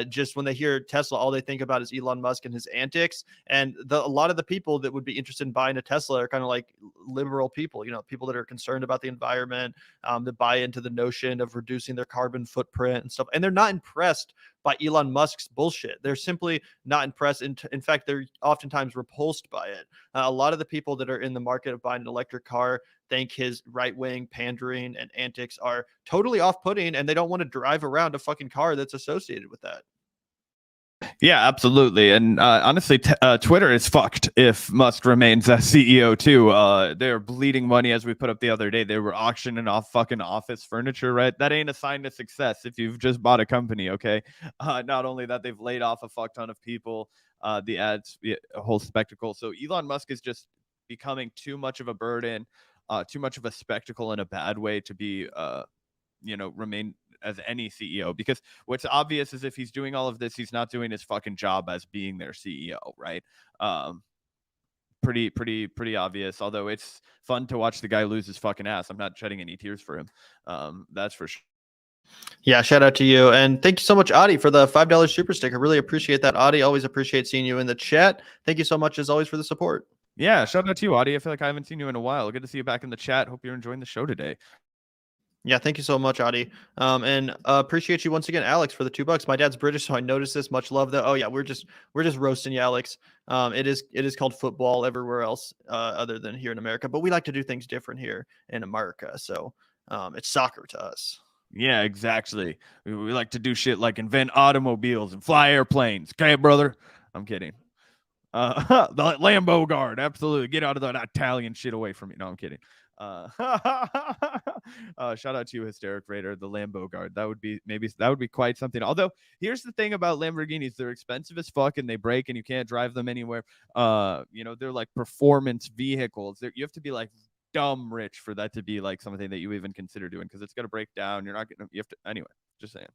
just when they hear Tesla, all they think about is Elon Musk and his antics. And a lot of the people that would be interested in buying a Tesla are kind of like liberal people, people that are concerned about the environment, that buy into the notion of reducing their carbon footprint and stuff. And they're not impressed by Elon Musk's bullshit. They're simply not impressed. In fact, they're oftentimes repulsed by it. A lot of the people that are in the market of buying an electric car think his right-wing pandering and antics are totally off-putting, and they don't want to drive around a fucking car that's associated with that. Yeah, absolutely. And honestly, Twitter is fucked if Musk remains as CEO too. They're bleeding money, as we put up the other day. They were auctioning off fucking office furniture, right? That ain't a sign of success if you've just bought a company, okay? Not only that, they've laid off a fuck ton of people. The ads, a whole spectacle. So Elon Musk is just becoming too much of a burden, too much of a spectacle in a bad way to be, remain as any CEO, because what's obvious is if he's doing all of this, he's not doing his fucking job as being their CEO, right? Pretty obvious, although it's fun to watch the guy lose his fucking ass. I'm not shedding any tears for him. That's for sure. Yeah, shout out to you. And thank you so much, Adi, for the $5 super sticker. Really appreciate that, Adi. Always appreciate seeing you in the chat. Thank you so much, as always, for the support. Yeah, shout out to you, Audie. I feel like I haven't seen you in a while. Good to see you back in the chat. Hope you're enjoying the show today. Yeah, thank you so much, Adi. And appreciate you once again, Alex, for the $2. My dad's British, so I noticed this. Much love though. Oh yeah, we're just roasting you, Alex. It is called football everywhere else, other than here in America, but we like to do things different here in America. So it's soccer to us. Yeah, exactly. We like to do shit like invent automobiles and fly airplanes. Okay, brother? I'm kidding. The Lambo guard, absolutely. Get out of that Italian shit away from me. No, I'm kidding. Shout out to you, Hysteric Raider, the Lambo guard. That would be quite something. Although here's the thing about Lamborghinis, they're expensive as fuck and they break and you can't drive them anywhere. They're like performance vehicles. You have to be like dumb rich for that to be like something that you even consider doing because it's gonna break down. You're not gonna you have to anyway, just saying.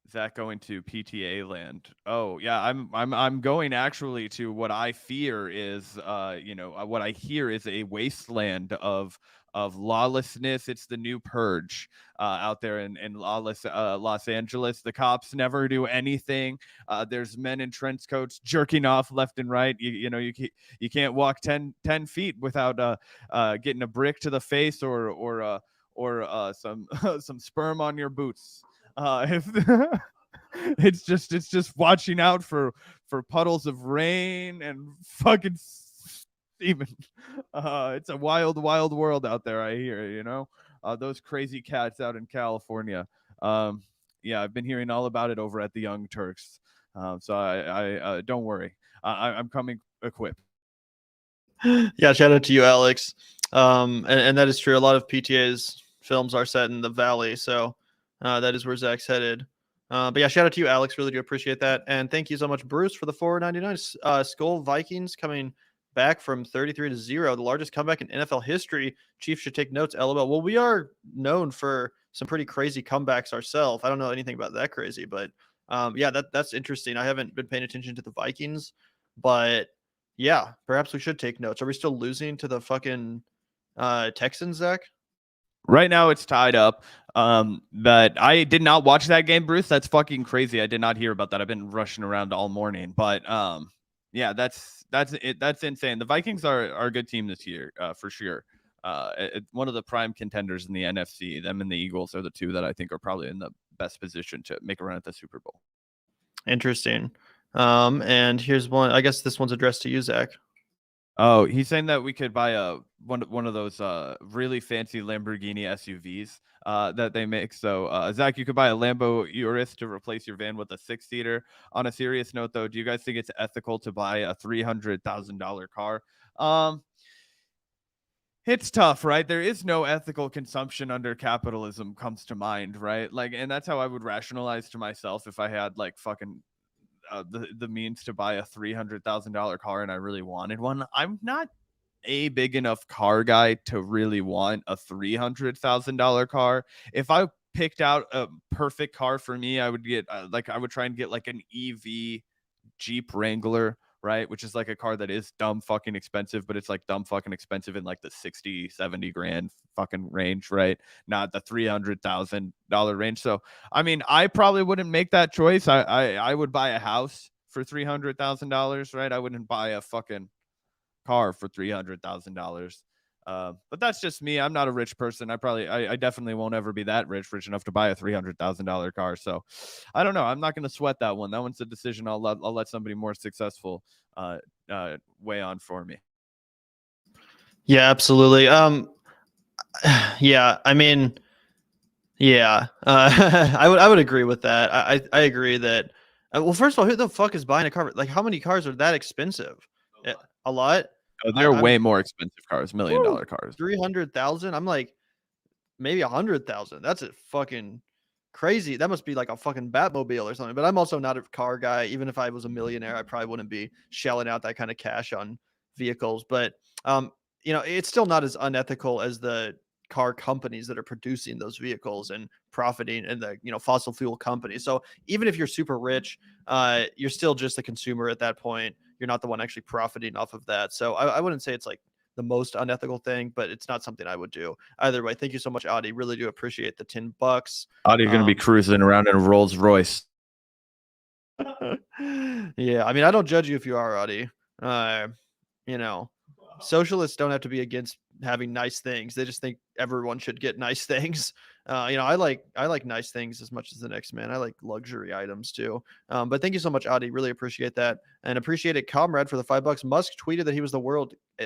Zach going to PTA land. Oh yeah, I'm going actually to what I fear is what I hear is a wasteland of lawlessness. It's the new purge out there in lawless Los Angeles. The cops never do anything. There's men in trench coats jerking off left and right. You can't walk 10 feet without getting a brick to the face or some some sperm on your boots. If it's just watching out for puddles of rain and fucking semen. It's a wild world out there. I hear, those crazy cats out in California. Yeah, I've been hearing all about it over at the Young Turks. So I don't worry. I'm coming equipped. Yeah, shout out to you, Alex. And that is true. A lot of PTA's films are set in the Valley, so that is where Zach's headed. But yeah, shout out to you, Alex. Really do appreciate that, and thank you so much, Bruce, for the $4.99. Skull Vikings coming back from 33-0, the largest comeback in NFL history. Chiefs should take notes. LOL. Well, we are known for some pretty crazy comebacks ourselves. I don't know anything about that crazy, but yeah, that's interesting. I haven't been paying attention to the Vikings, but yeah, perhaps we should take notes. Are we still losing to the fucking Texans, Zach? Right now it's tied up. But I did not watch that game, Bruce. That's fucking crazy. I did not hear about that. I've been rushing around all morning. But yeah, that's it. That's insane. The Vikings are a good team this year, for sure. One of the prime contenders in the NFC. Them and the Eagles are the two that I think are probably in the best position to make a run at the Super Bowl. Interesting. And here's one. I guess this one's addressed to you, Zach. Oh, he's saying that we could buy one of those really fancy Lamborghini SUVs that they make. So Zach, you could buy a Lambo Urus to replace your van with a 6-seater. On a serious note, though, do you guys think it's ethical to buy a $300,000 car? It's tough, right? There is no ethical consumption under capitalism comes to mind, right? Like, and that's how I would rationalize to myself if I had like fucking the means to buy a $300,000 car and I really wanted one. I'm not a big enough car guy to really want a $300,000 car. If I picked out a perfect car for me, I would get I would try and get like an EV Jeep Wrangler, right? Which is like a car that is dumb fucking expensive, but it's like dumb fucking expensive in like the 60, 70 grand fucking range, right? Not the $300,000 range. So, I mean, I probably wouldn't make that choice. I would buy a house for $300,000, right? I wouldn't buy a fucking car for $300,000. But that's just me. I'm not a rich person. I definitely won't ever be that rich enough to buy a $300,000 car. So I don't know. I'm not going to sweat that one. That one's a decision I'll let somebody more successful weigh on for me. Yeah, absolutely. Yeah, I mean, yeah, I would agree with that. I agree that. Well, first of all, who the fuck is buying a car? Like, how many cars are that expensive? A lot. Oh, they're way more expensive cars, $1 million cars. 300,000. I'm like, maybe 100,000. That's a fucking crazy. That must be like a fucking Batmobile or something. But I'm also not a car guy. Even if I was a millionaire, I probably wouldn't be shelling out that kind of cash on vehicles. But it's still not as unethical as the car companies that are producing those vehicles and profiting, and the fossil fuel companies. So even if you're super rich, you're still just a consumer at that point. You're not the one actually profiting off of that. So I wouldn't say it's like the most unethical thing, but it's not something I would do either way. Thank you so much, Adi. Really do appreciate the $10. Adi's going to be cruising around in a Rolls Royce. Yeah, I mean, I don't judge you if you are, Audie. You know, socialists don't have to be against having nice things. They just think everyone should get nice things. I like nice things as much as the next man. I like luxury items too. But thank you so much, Audie. Really appreciate that, and appreciate it, comrade, for the $5. Musk tweeted that he was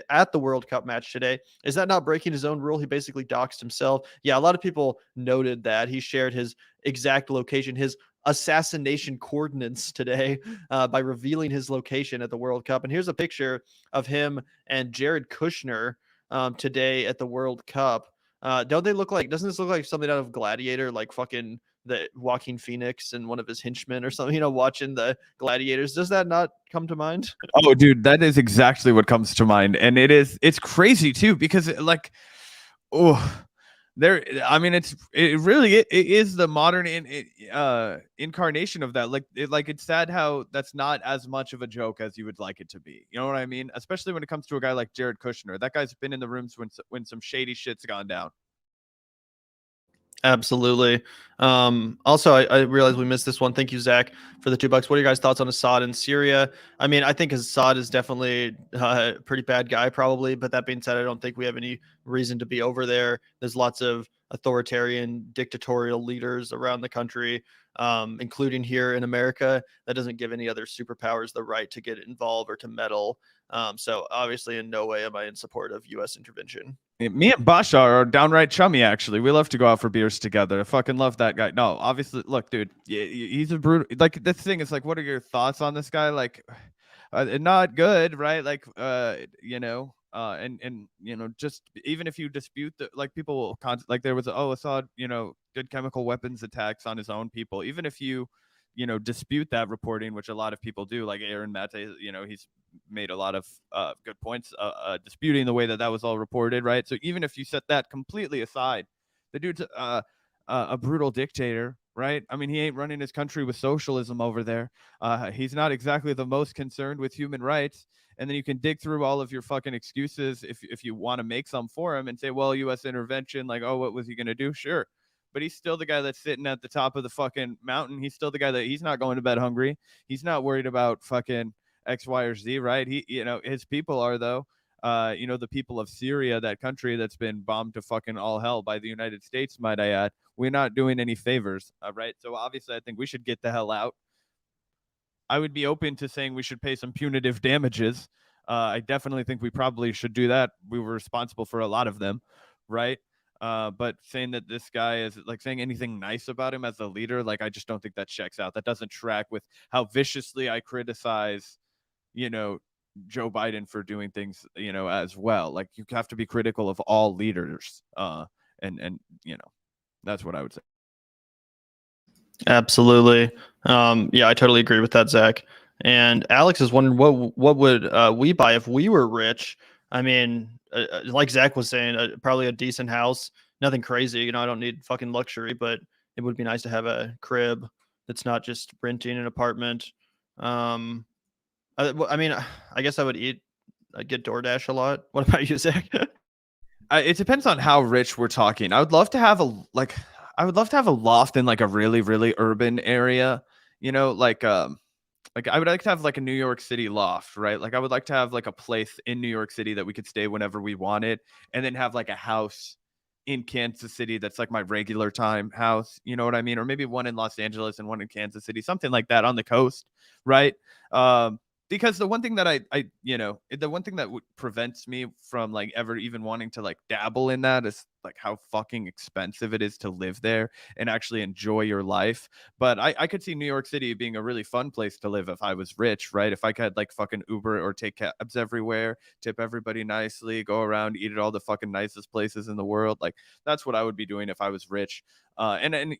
at the World Cup match today. Is that not breaking his own rule? He basically doxed himself. Yeah, a lot of people noted that he shared his exact location, his assassination coordinates today by revealing his location at the World Cup. And here's a picture of him and Jared Kushner today at the World Cup. Don't they look like? Doesn't this look like something out of Gladiator? Like fucking the Joaquin Phoenix and one of his henchmen or something. Watching the Gladiators. Does that not come to mind? Oh, dude, that is exactly what comes to mind, and it's crazy too because like, oh. There, I mean, it is the modern incarnation of that. Like, it's sad how that's not as much of a joke as you would like it to be. You know what I mean? Especially when it comes to a guy like Jared Kushner. That guy's been in the rooms when some shady shit's gone down. Absolutely. Also, I realize we missed this one. Thank you, Zach, for the $2. What are your guys' thoughts on Assad in Syria? I mean, I think Assad is definitely a pretty bad guy, probably. But that being said, I don't think we have any reason to be over there. There's lots of authoritarian, dictatorial leaders around the country, including here in America. That doesn't give any other superpowers the right to get involved or to meddle. So obviously, in no way am I in support of U.S. intervention. Me and Bashar are downright chummy, actually. We love to go out for beers together. I fucking love that guy. No, obviously, look, dude, he's a brutal. Like, the thing is, like, what are your thoughts on this guy? Like, not good, right? Like, and just even if you dispute the, like, people will like there was Assad, did chemical weapons attacks on his own people. Even if you dispute that reporting, which a lot of people do, like Aaron Mate, he's made a lot of good points disputing the way that was all reported, right? So even if you set that completely aside, the dude's a brutal dictator, right? I mean, he ain't running his country with socialism over there. He's not exactly the most concerned with human rights. And then you can dig through all of your fucking excuses if you want to make some for him and say, well, U.S. intervention, like, oh, what was he going to do? Sure. But he's still the guy that's sitting at the top of the fucking mountain. He's still the guy that he's not going to bed hungry. He's not worried about fucking X, Y, or Z, right? His people are, though. The people of Syria, that country that's been bombed to fucking all hell by the United States, might I add. We're not doing any favors, right? So obviously, I think we should get the hell out. I would be open to saying we should pay some punitive damages. I definitely think we probably should do that. We were responsible for a lot of them, right? But saying that this guy is like saying anything nice about him as a leader, like, I just don't think that checks out. That doesn't track with how viciously I criticize, Joe Biden for doing things, as well. Like, you have to be critical of all leaders. And that's what I would say. Absolutely. Yeah, I totally agree with that, Zach. And Alex is wondering what would we buy if we were rich? I mean, like Zach was saying, probably a decent house, nothing crazy. I don't need fucking luxury, but it would be nice to have a crib that's not just renting an apartment. I mean, I guess I'd get DoorDash a lot. What about you, Zach? It depends on how rich we're talking. I would love to have a loft in like a really, really urban area, like I would like to have like a New York City loft, right? Like, I would like to have like a place in New York City that we could stay whenever we wanted, and then have like a house in Kansas City that's like my regular time house. You know what I mean? Or maybe one in Los Angeles and one in Kansas City, something like that on the coast, right? Because the one thing that the one thing that prevents me from like ever even wanting to like dabble in that is like how fucking expensive it is to live there and actually enjoy your life. But I could see New York City being a really fun place to live if I was rich, right? If I could like fucking Uber or take cabs everywhere, tip everybody nicely, go around, eat at all the fucking nicest places in the world. Like, that's what I would be doing if I was rich. Probably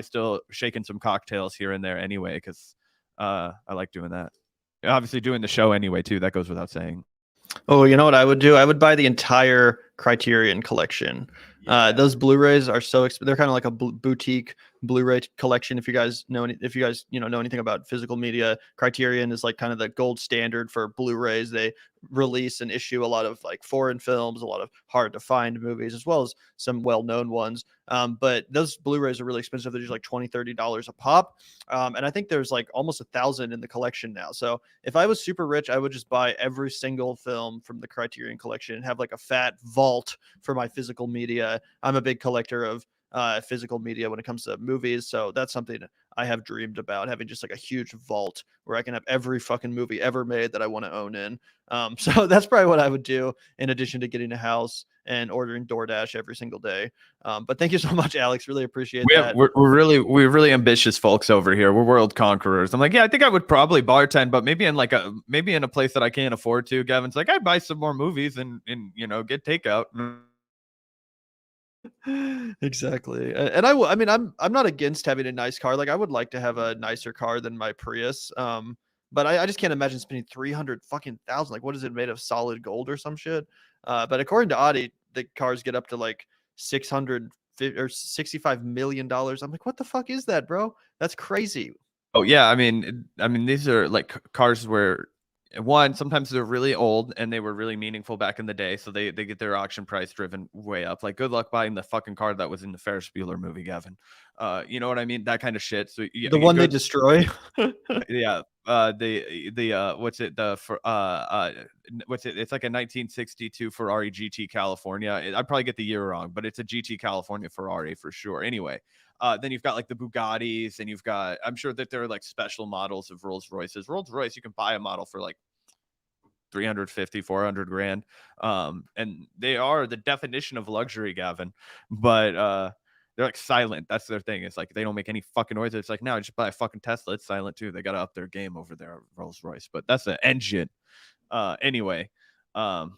still shaking some cocktails here and there anyway, because I like doing that. Obviously doing the show anyway too. That goes without saying. Oh, you know what I would do? I would buy the entire Criterion collection. Those Blu-rays are so they're kind of like a boutique Blu-ray collection. If you guys know know anything about physical media, Criterion is like kind of the gold standard for Blu-rays. They release and issue a lot of like foreign films, a lot of hard to find movies, as well as some well-known ones. But those Blu-rays are really expensive. They're just like $20-$30 a pop. And I think there's like almost 1,000 in the collection now. So if I was super rich, I would just buy every single film from the Criterion collection and have like a fat vault for my physical media. I'm a big collector of physical media when it comes to movies. So that's something I have dreamed about, having just like a huge vault where I can have every fucking movie ever made that I want to own in. So that's probably what I would do in addition to getting a house and ordering DoorDash every single day. But thank you so much, Alex. Really appreciate that. We're really ambitious folks over here. We're world conquerors. I'm like, yeah, I think I would probably bartend, but maybe in a place that I can't afford to. Gavin's like, I'd buy some more movies and get takeout. Exactly. And I mean, I'm not against having a nice car. Like I would like to have a nicer car than my Prius. But I just can't imagine spending 300 fucking thousand. Like, what is it made of? Solid gold or some shit? But according to Audi, the cars get up to like 600 or $65 million. I'm like, what the fuck is that, bro? That's crazy. Oh yeah, I mean these are like cars where sometimes they're really old and they were really meaningful back in the day, so they get their auction price driven way up. Like, good luck buying the fucking car that was in the Ferris Bueller movie, Gavin. You know what I mean? That kind of shit. So the one they destroy. Yeah. What's it? What's it? It's like a 1962 Ferrari GT California. I'd probably get the year wrong, but it's a GT California Ferrari for sure. Anyway, then you've got like the Bugattis, and you've got, I'm sure that there are like special models of Rolls Royces. Rolls Royce, you can buy a model for like 350, 400 grand. And they are the definition of luxury, Gavin. But they're like silent. That's their thing. It's like they don't make any fucking noise. It's like, no, just buy a fucking Tesla. It's silent too. They got to up their game over there, Rolls Royce. But that's an engine. Anyway, shout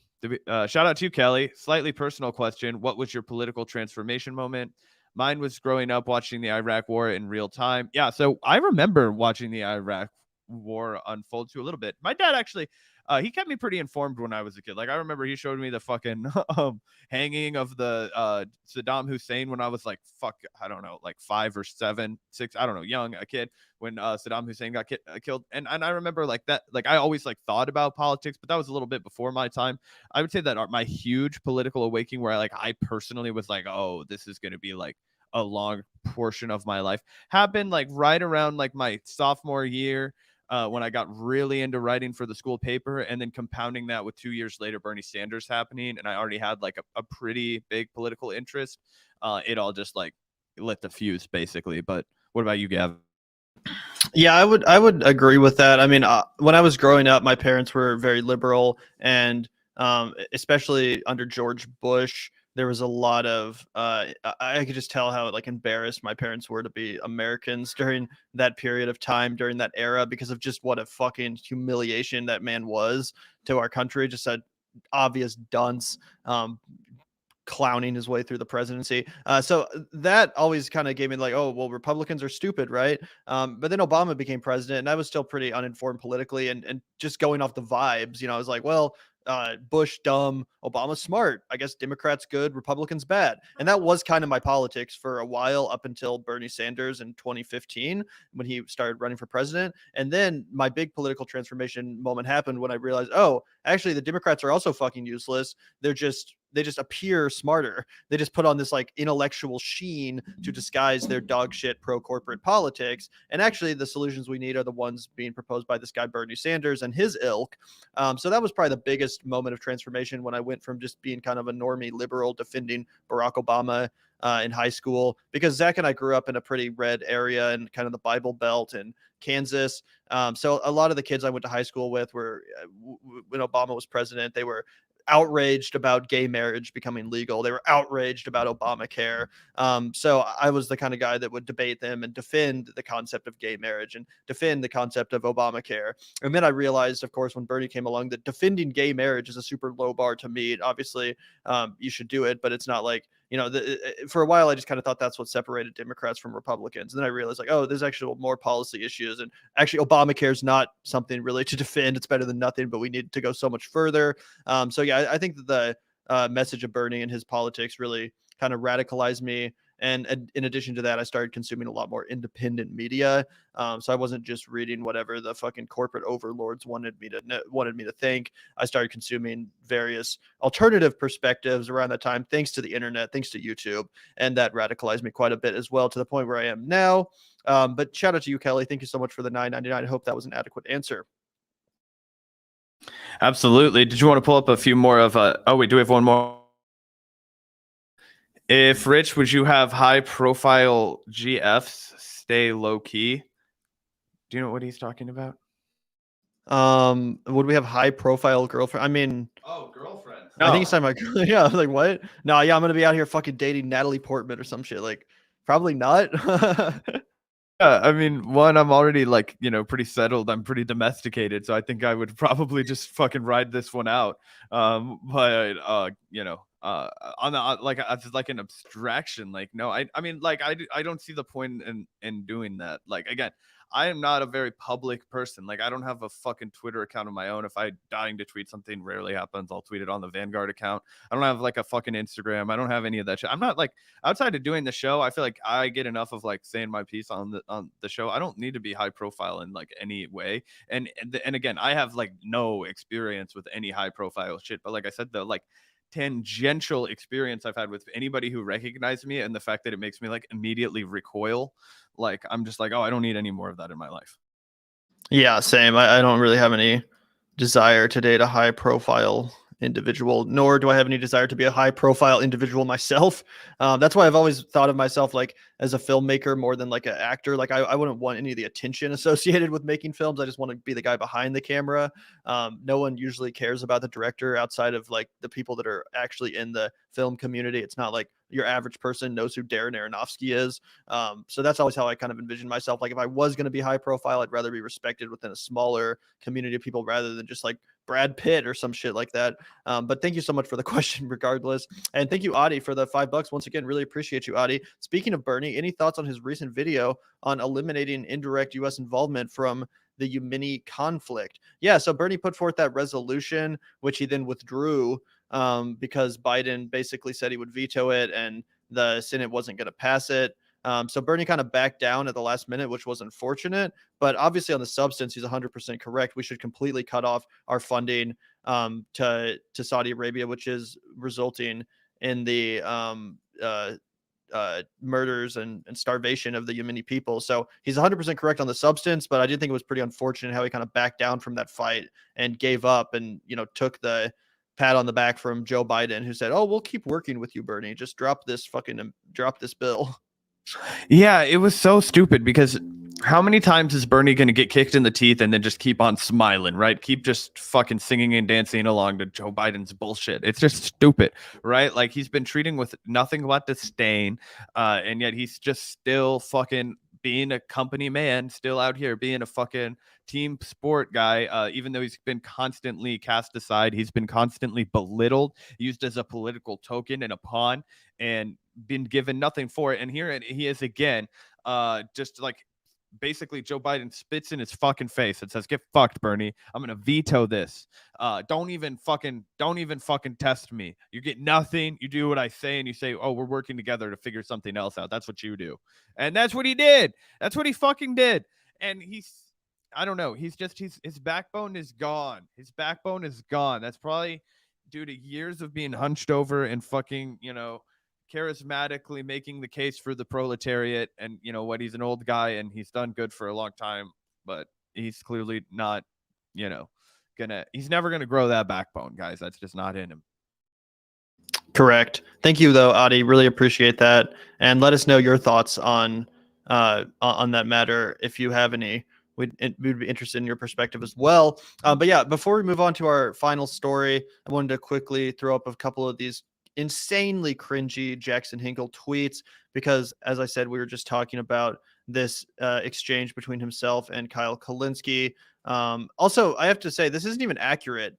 out to you, Kelly. Slightly personal question. What was your political transformation moment? Mine was growing up watching the Iraq War in real time. Yeah, so I remember watching the Iraq War unfold too a little bit. My dad actually, he kept me pretty informed when I was a kid. Like, I remember he showed me the fucking hanging of the Saddam Hussein when I was like, I don't know, like 5 or 7, 6, I don't know, young, a kid, when Saddam Hussein got killed. And I remember like that, like I always like thought about politics, but that was a little bit before my time. I would say that my huge political awakening where I personally was like, oh, this is going to be like a long portion of my life, happened like right around like my sophomore year. When I got really into writing for the school paper, and then compounding that with 2 years later, Bernie Sanders happening, and I already had like a pretty big political interest. It all just like lit the fuse, basically. But what about you, Gavin? Yeah, I would agree with that. I mean, when I was growing up, my parents were very liberal, and especially under George Bush, there was a lot of I could just tell how like embarrassed my parents were to be Americans during that period of time, during that era, because of just what a fucking humiliation that man was to our country. Just an obvious dunce. Clowning his way through the presidency. So that always kind of gave me like, oh, well, Republicans are stupid, right? But then Obama became president, and I was still pretty uninformed politically, and just going off the vibes, I was like, well, Bush dumb, Obama smart. I guess Democrats good, Republicans bad. And that was kind of my politics for a while, up until Bernie Sanders in 2015 when he started running for president. And then my big political transformation moment happened when I realized, oh, actually the Democrats are also fucking useless. They just appear smarter. They just put on this like intellectual sheen to disguise their dog shit pro corporate politics. And actually the solutions we need are the ones being proposed by this guy, Bernie Sanders, and his ilk. So that was probably the biggest moment of transformation, when I went from just being kind of a normie liberal defending Barack Obama in high school, because Zach and I grew up in a pretty red area and kind of the Bible Belt in Kansas. So a lot of the kids I went to high school with were, when Obama was president, they were outraged about gay marriage becoming legal. They were outraged about Obamacare. So I was the kind of guy that would debate them and defend the concept of gay marriage and defend the concept of Obamacare. And then I realized, of course, when Bernie came along, that defending gay marriage is a super low bar to meet. Obviously, you should do it, but it's not like, for a while, I just kind of thought that's what separated Democrats from Republicans. And then I realized, like, oh, there's actually more policy issues. And actually, Obamacare is not something really to defend. It's better than nothing, but we need to go so much further. So, yeah, I think that the message of Bernie and his politics really kind of radicalized me. And in addition to that, I started consuming a lot more independent media. So I wasn't just reading whatever the fucking corporate overlords wanted me to think. I started consuming various alternative perspectives around that time, thanks to the internet, thanks to YouTube, and that radicalized me quite a bit as well, to the point where I am now. But shout out to you, Kelly. Thank you so much for the $9.99. I hope that was an adequate answer. Absolutely. Did you want to pull up a few more of? Oh wait, do we have one more? If Rich, would you have high-profile GFs stay low-key? Do you know what he's talking about? Would we have high-profile girlfriend? I mean, girlfriends. I think he's talking about. Yeah, I was like, what? No, yeah, I'm gonna be out here fucking dating Natalie Portman or some shit. Like, probably not. I mean, one, I'm already like, pretty settled. I'm pretty domesticated, so I think I would probably just fucking ride this one out. But on the like, as like an abstraction, like, no, I mean, like, I don't see the point in doing that. Like, again, I am not a very public person. Like, I don't have a fucking Twitter account of my own. If I'm dying to tweet something, rarely happens. I'll tweet it on the Vanguard account. I don't have like a fucking Instagram. I don't have any of that shit. I'm not like, outside of doing the show, I feel like I get enough of like saying my piece on the show. I don't need to be high profile in like any way. And again, I have like no experience with any high profile shit. But like I said, the like tangential experience I've had with anybody who recognized me, and the fact that it makes me like immediately recoil, like I'm just like, oh, I don't need any more of that in my life. Yeah, same. I don't really have any desire to date a high profile individual, nor do I have any desire to be a high profile individual myself. That's why I've always thought of myself like as a filmmaker more than like an actor. Like I wouldn't want any of the attention associated with making films. I just want to be the guy behind the camera. No one usually cares about the director outside of like the people that are actually in the film community. It's not like your average person knows who Darren Aronofsky is. So that's always how I kind of envision myself. Like if I was going to be high profile, I'd rather be respected within a smaller community of people rather than just like Brad Pitt or some shit like that. But thank you so much for the question regardless. And thank you, Adi, for the $5. Once again, really appreciate you, Adi. Speaking of Bernie, any thoughts on his recent video on eliminating indirect U.S. involvement from the Yemeni conflict? Yeah, so Bernie put forth that resolution, which he then withdrew because Biden basically said he would veto it and the Senate wasn't going to pass it. So Bernie kind of backed down at the last minute, which was unfortunate. But obviously on the substance, he's 100% correct. We should completely cut off our funding to Saudi Arabia, which is resulting in the murders and starvation of the Yemeni people. So he's 100% correct on the substance, but I did think it was pretty unfortunate how he kind of backed down from that fight and gave up and, took the pat on the back from Joe Biden, who said, "Oh, we'll keep working with you, Bernie. Just drop this bill." Yeah, it was so stupid because how many times is Bernie going to get kicked in the teeth and then just keep on smiling, right? Keep just fucking singing and dancing along to Joe Biden's bullshit. It's just stupid, right? Like he's been treating with nothing but disdain, and yet he's just still fucking being a company man, still out here being a fucking team sport guy, even though he's been constantly cast aside. He's been constantly belittled, used as a political token and a pawn, and been given nothing for it. And here he is again, just like basically Joe Biden spits in his fucking face and says, "Get fucked, Bernie. I'm gonna veto this. Don't even fucking test me. You get nothing. You do what I say, and you say, oh, we're working together to figure something else out. That's what you do." And that's what he did. That's what he fucking did. And I don't know. His backbone is gone. His backbone is gone. That's probably due to years of being hunched over and fucking, charismatically making the case for the proletariat. And he's an old guy and he's done good for a long time, but he's clearly not, he's never gonna grow that backbone, guys. That's just not in him. Correct. Thank you though, Adi. Really appreciate that. And let us know your thoughts on that matter if you have any. We'd be interested in your perspective as well. But yeah, before we move on to our final story, I wanted to quickly throw up a couple of these insanely cringy Jackson Hinkle tweets because, as I said, we were just talking about this exchange between himself and Kyle Kulinski. Also, I have to say this isn't even accurate.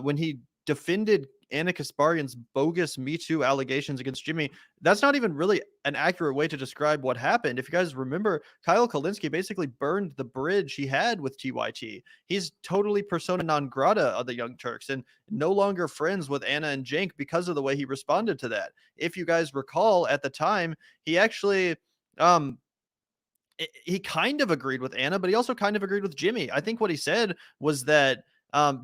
When he defended Anna Kasparian's bogus Me Too allegations against Jimmy, that's not even really an accurate way to describe what happened. If you guys remember, Kyle Kulinski basically burned the bridge he had with TYT. He's totally persona non grata of the Young Turks and no longer friends with Anna and Cenk because of the way he responded to that. If you guys recall, at the time, he actually um he kind of agreed with Anna, but he also kind of agreed with Jimmy. I think what he said was that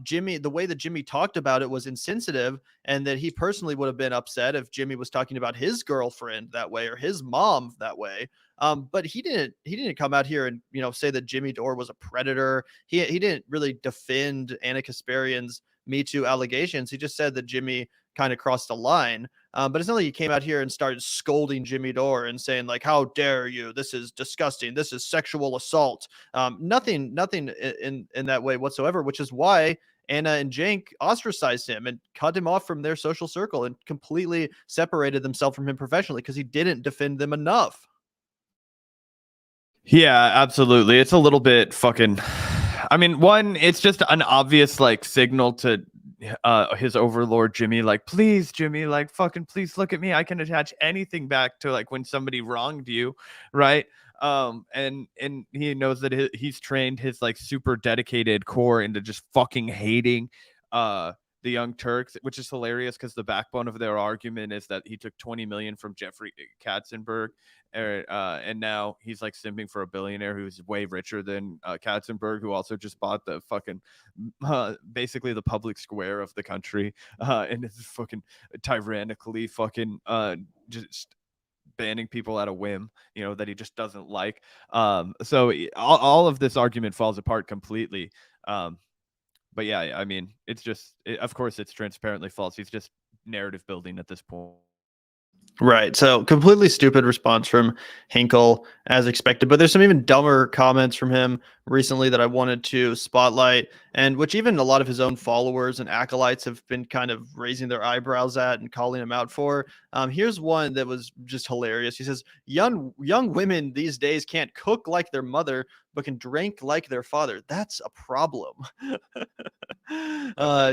Jimmy, the way that Jimmy talked about it was insensitive, and that he personally would have been upset if Jimmy was talking about his girlfriend that way or his mom that way. But he didn't. He didn't come out here and say that Jimmy Dore was a predator. He didn't really defend Anna Kasparian's Me Too allegations. He just said that Jimmy kind of crossed a line. But it's not like he came out here and started scolding Jimmy Dore and saying like, "How dare you? This is disgusting. This is sexual assault." Nothing in that way whatsoever. Which is why Anna and Cenk ostracized him and cut him off from their social circle and completely separated themselves from him professionally because he didn't defend them enough. Yeah, absolutely. It's a little bit fucking. I mean, one, it's just an obvious like signal to his overlord Jimmy, like, please, Jimmy, like, fucking, please look at me. I can attach anything back to like when somebody wronged you, right? And he knows that he's trained his like super dedicated core into just fucking hating the Young Turks, which is hilarious because the backbone of their argument is that he took 20 million from Jeffrey Katzenberg, and now he's like simping for a billionaire who's way richer than Katzenberg, who also just bought the fucking basically the public square of the country, and is fucking tyrannically fucking just banning people at a whim, that he just doesn't like. So all of this argument falls apart completely. But yeah, I mean, it's just, of course, it's transparently false. He's just narrative building at this point. Right. So completely stupid response from Hinkle as expected, but there's some even dumber comments from him recently that I wanted to spotlight, and which even a lot of his own followers and acolytes have been kind of raising their eyebrows at and calling him out for. Here's one that was just hilarious. He says, young women these days can't cook like their mother, but can drink like their father. That's a problem.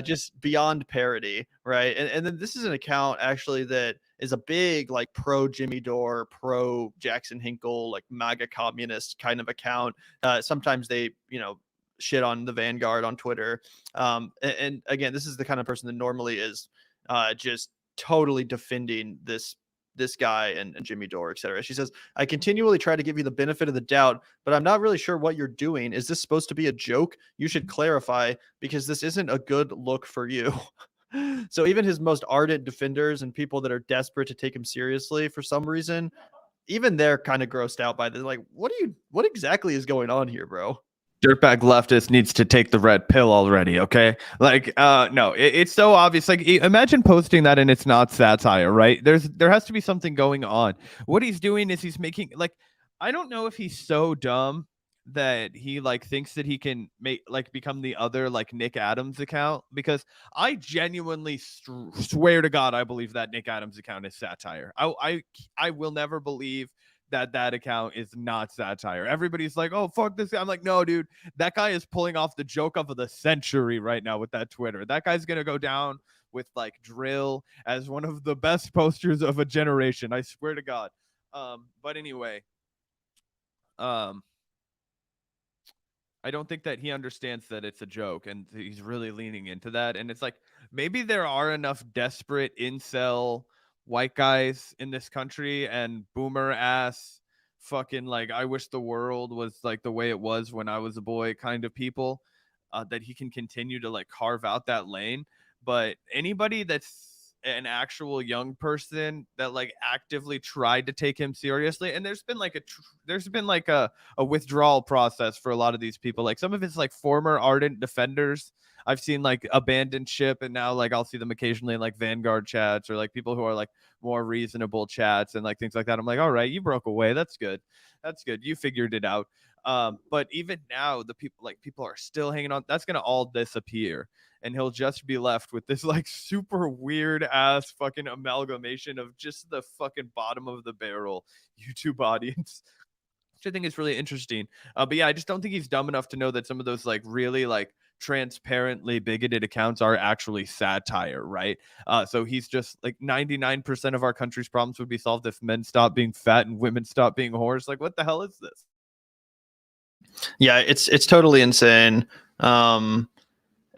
Just beyond parody, right? And then this is an account actually that is a big like pro Jimmy Dore, pro Jackson Hinkle, like MAGA communist kind of account. Sometimes they, shit on the Vanguard on Twitter. And again, this is the kind of person that normally is just totally defending this guy and Jimmy Dore, etc. She says, I continually try to give you the benefit of the doubt, but I'm not really sure what you're doing. Is this supposed to be a joke? You should clarify because this isn't a good look for you. So even his most ardent defenders and people that are desperate to take him seriously for some reason, even they're kind of grossed out by this. Like, what exactly is going on here, bro? Dirtbag leftist needs to take the red pill already, okay? Like, no, it's so obvious. Like, imagine posting that and it's not satire, right? There has to be something going on. What he's doing is he's making, like, I don't know if he's so dumb that he like thinks that he can become the other like Nick Adams account, because I genuinely swear to God I believe that Nick Adams account is satire. I will never believe that account is not satire. Everybody's like, oh, fuck this guy. I'm like, no, dude, that guy is pulling off the joke of the century right now with that Twitter. That guy's gonna go down with like drill as one of the best posters of a generation. I swear to God. But anyway, I don't think that he understands that it's a joke, and he's really leaning into that. And it's like, maybe there are enough desperate incel white guys in this country and boomer ass fucking like I wish the world was like the way it was when I was a boy kind of people, that he can continue to like carve out that lane. But anybody that's an actual young person that like actively tried to take him seriously, and there's been like a withdrawal process for a lot of these people. Like some of his like former ardent defenders I've seen like abandon ship, and now like I'll see them occasionally in like Vanguard chats or like people who are like more reasonable chats and like things like that. I'm like, all right, you broke away. That's good. You figured it out. But even now, the people are still hanging on. That's gonna all disappear, and he'll just be left with this like super weird ass fucking amalgamation of just the fucking bottom of the barrel YouTube audience, which I think is really interesting. But yeah, I just don't think he's dumb enough to know that some of those like really like transparently bigoted accounts are actually satire, right? So he's just like 99% of our country's problems would be solved if men stop being fat and women stop being whores. Like, what the hell is this? Yeah, it's totally insane. And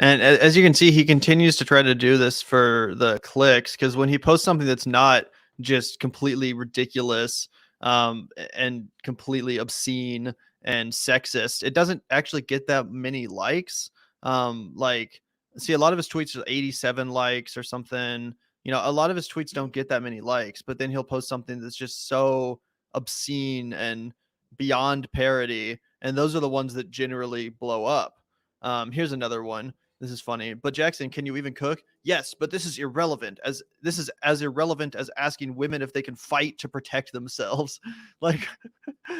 as you can see, he continues to try to do this for the clicks, because when he posts something that's not just completely ridiculous and completely obscene and sexist, it doesn't actually get that many likes. Like, see, a lot of his tweets are 87 likes or something. You know, a lot of his tweets don't get that many likes, but then he'll post something that's just so obscene and beyond parody, and those are the ones that generally blow up. Here's another one. This is funny. But Jackson, can you even cook? Yes, but this is irrelevant, as this is as irrelevant as asking women if they can fight to protect themselves. Like,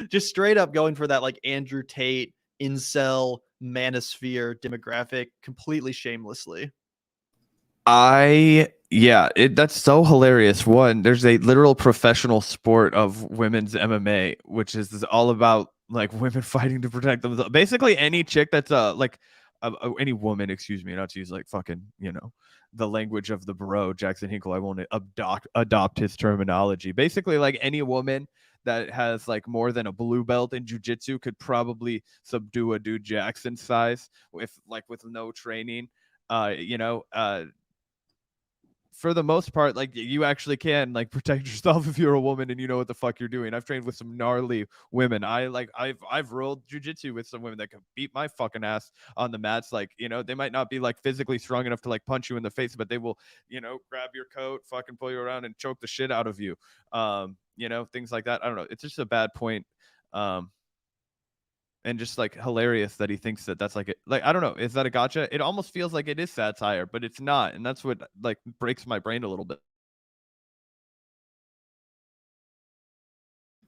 just straight up going for that, like, Andrew Tate incel manosphere demographic completely shamelessly. That's so hilarious. One, there's a literal professional sport of women's MMA, which is all about like women fighting to protect themselves. Basically, any chick that's any woman, excuse me, not to use like fucking, the language of the bro Jackson Hinkle. I won't adopt his terminology. Basically, like any woman that has like more than a blue belt in jujitsu could probably subdue a dude Jackson size with no training. For the most part, like you actually can like protect yourself if you're a woman and you know what the fuck you're doing. I've trained with some gnarly women. I've rolled jujitsu with some women that can beat my fucking ass on the mats. Like, they might not be like physically strong enough to like punch you in the face, but they will, grab your coat, fucking pull you around and choke the shit out of you. Things like that. I don't know. It's just a bad point. And just like hilarious that he thinks that that's like I don't know, is that a gotcha? It almost feels like it is satire, but it's not, and that's what like breaks my brain a little bit.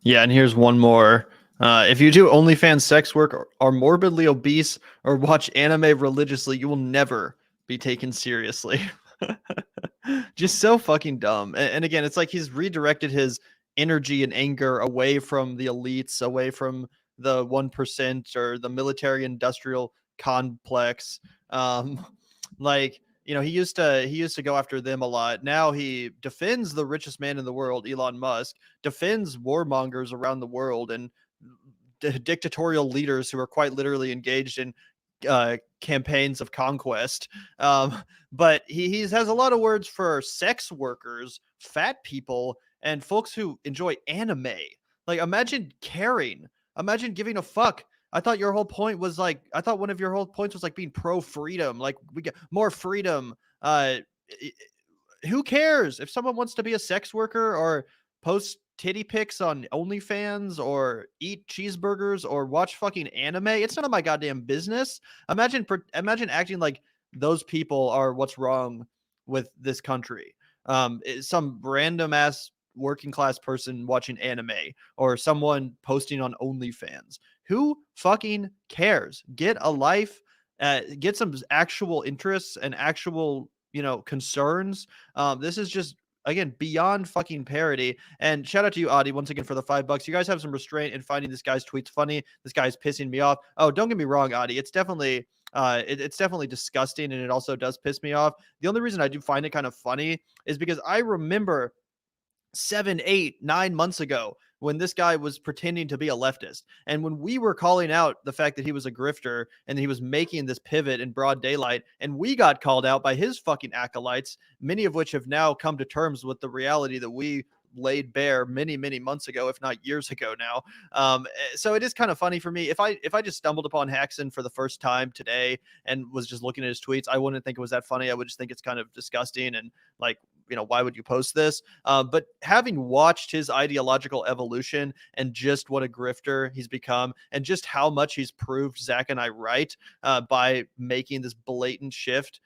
Yeah, and here's one more. If you do OnlyFans sex work, or are morbidly obese, or watch anime religiously, you will never be taken seriously. Just so fucking dumb. And again, it's like he's redirected his energy and anger away from the elites, away from the 1% or the military industrial complex. Like, he used to go after them a lot. Now he defends the richest man in the world, Elon Musk, defends warmongers around the world, and dictatorial leaders who are quite literally engaged in campaigns of conquest. But he has a lot of words for sex workers, fat people, and folks who enjoy anime. Like, imagine caring. Imagine giving a fuck. I thought one of your whole points was like being pro freedom. Like, we get more freedom. Who cares if someone wants to be a sex worker or post titty pics on OnlyFans or eat cheeseburgers or watch fucking anime? It's none of my goddamn business. Imagine acting like those people are what's wrong with this country. Some random ass working class person watching anime, or someone posting on OnlyFans. Who fucking cares? Get a life. Get some actual interests and actual concerns. This is just, again, beyond fucking parody. And shout out to you, Adi, once again for the $5. You guys have some restraint in finding this guy's tweets funny. This guy's pissing me off. Oh, don't get me wrong, Adi. It's definitely it's definitely disgusting, and it also does piss me off. The only reason I do find it kind of funny is because I remember 7, 8, 9 months ago when this guy was pretending to be a leftist. And when we were calling out the fact that he was a grifter and he was making this pivot in broad daylight, and we got called out by his fucking acolytes, many of which have now come to terms with the reality that we laid bare many, many months ago, if not years ago now. So it is kind of funny for me. If I just stumbled upon Haxon for the first time today and was just looking at his tweets, I wouldn't think it was that funny. I would just think it's kind of disgusting and like, why would you post this? But having watched his ideological evolution and just what a grifter he's become, and just how much he's proved Zach and I right by making this blatant shift,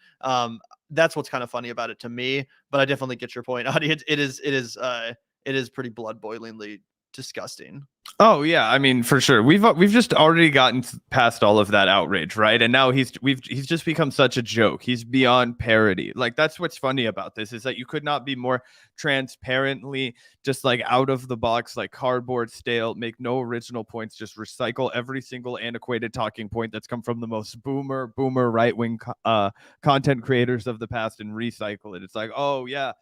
that's what's kind of funny about it to me. But I definitely get your point, Adi. It is pretty blood boilingly disgusting. Oh yeah, I mean for sure. We've just already gotten past all of that outrage, right? And now he's just become such a joke. He's beyond parody. Like that's what's funny about this is that you could not be more transparently just like out of the box, like cardboard stale, make no original points, just recycle every single antiquated talking point that's come from the most boomer right-wing content creators of the past and recycle it. It's like, oh yeah,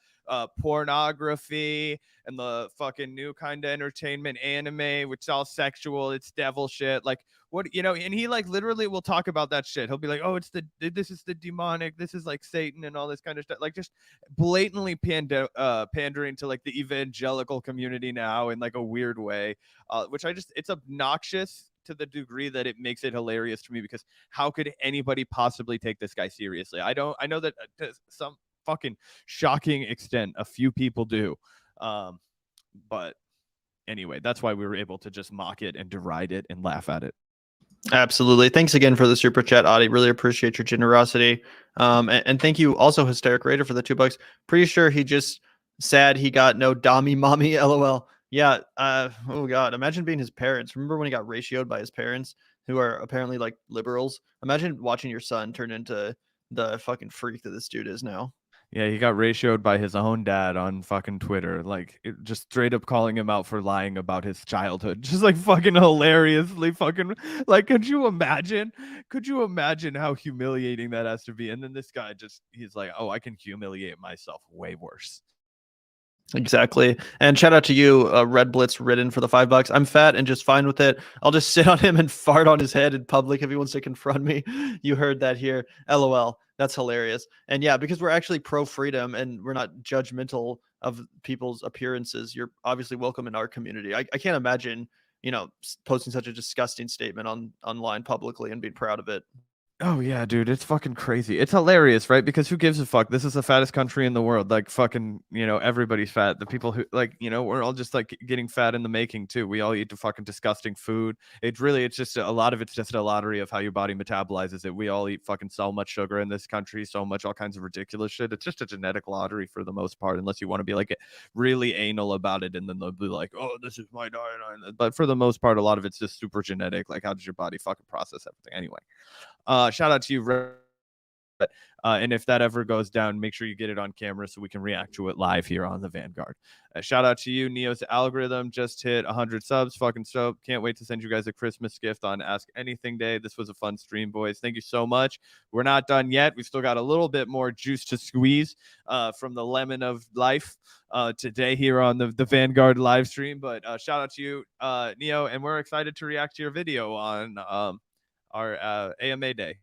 pornography and the fucking new kind of entertainment anime, which is all sexual, it's devil shit. Like what, and he like literally will talk about that shit. He'll be like, oh, this is the demonic, this is like Satan and all this kind of stuff. Like just blatantly pandering to like the evangelical community now in like a weird way, which it's obnoxious to the degree that it makes it hilarious to me, because how could anybody possibly take this guy seriously? I know that to some fucking shocking extent a few people do, but anyway, that's why we were able to just mock it and deride it and laugh at it. Absolutely. Thanks again for the super chat, Adi. Really appreciate your generosity. And thank you also, Hysteric Raider, for the $2. Pretty sure he just sad he got no Dommy Mommy, LOL. Yeah. Oh God. Imagine being his parents. Remember when he got ratioed by his parents, who are apparently like liberals? Imagine watching your son turn into the fucking freak that this dude is now. Yeah, he got ratioed by his own dad on fucking Twitter, like just straight up calling him out for lying about his childhood. Just like fucking hilariously fucking like, could you imagine how humiliating that has to be? And then this guy he's like, oh, I can humiliate myself way worse. Exactly. And shout out to you, Red Blitz Ridden, for the $5. I'm fat and just fine with it. I'll just sit on him and fart on his head in public if he wants to confront me. You heard that here. LOL. That's hilarious. And yeah, because we're actually pro freedom and we're not judgmental of people's appearances, you're obviously welcome in our community. I can't imagine, posting such a disgusting statement online publicly and being proud of it. Oh yeah, dude, it's fucking crazy. It's hilarious, right? Because who gives a fuck? This is the fattest country in the world. Like fucking, everybody's fat. The people who like, we're all just like getting fat in the making too. We all eat the fucking disgusting food. It's just a lot of it's just a lottery of how your body metabolizes it. We all eat fucking so much sugar in this country, so much all kinds of ridiculous shit. It's just a genetic lottery for the most part, unless you want to be like really anal about it, and then they'll be like, oh, this is my diet. But for the most part, a lot of it's just super genetic. Like, how does your body fucking process everything anyway? Shout out to you, and if that ever goes down, make sure you get it on camera so we can react to it live here on the Vanguard. Shout out to you, Neo's algorithm just hit 100 subs. Fucking so can't wait to send you guys a Christmas gift on Ask Anything Day. This was a fun stream, boys. Thank you so much. We're not done yet. We've still got a little bit more juice to squeeze from the lemon of life today here on the Vanguard live stream. But shout out to you, Neo, and we're excited to react to your video on our AMA day.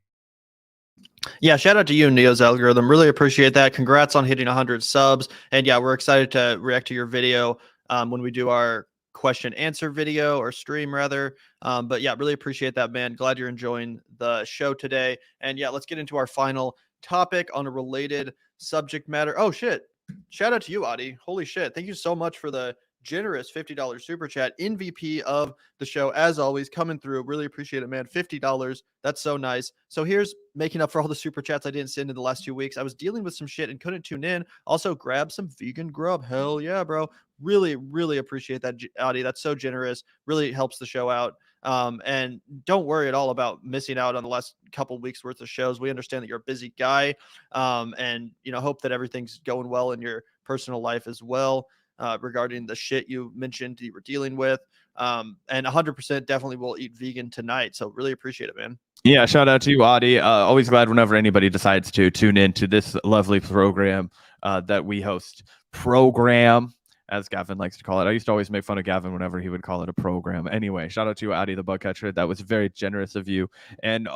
Yeah, shout out to you, Neo's algorithm. Really appreciate that. Congrats on hitting 100 subs. And yeah, we're excited to react to your video when we do our question answer video, or stream rather. But yeah, really appreciate that, man. Glad you're enjoying the show today. And yeah, let's get into our final topic on a related subject matter. Oh shit. Shout out to you, Adi. Holy shit. Thank you so much for the generous $50 super chat. MVP of the show, as always, coming through. Really appreciate it, man. $50. That's so nice. So here's making up for all the super chats I didn't send in the last 2 weeks. I was dealing with some shit and couldn't tune in. Also, grab some vegan grub. Hell yeah, bro. Really, really appreciate that, Adi. That's so generous. Really helps the show out. And don't worry at all about missing out on the last couple weeks worth of shows. We understand that you're a busy guy. And hope that everything's going well in your personal life as well. Regarding the shit you mentioned you were dealing with. And 100% definitely will eat vegan tonight. So really appreciate it, man. Yeah, shout out to you, Adi. Always glad whenever anybody decides to tune in to this lovely program that we host. Program, as Gavin likes to call it. I used to always make fun of Gavin whenever he would call it a program. Anyway, shout out to you, Adi the bug catcher. That was very generous of you. And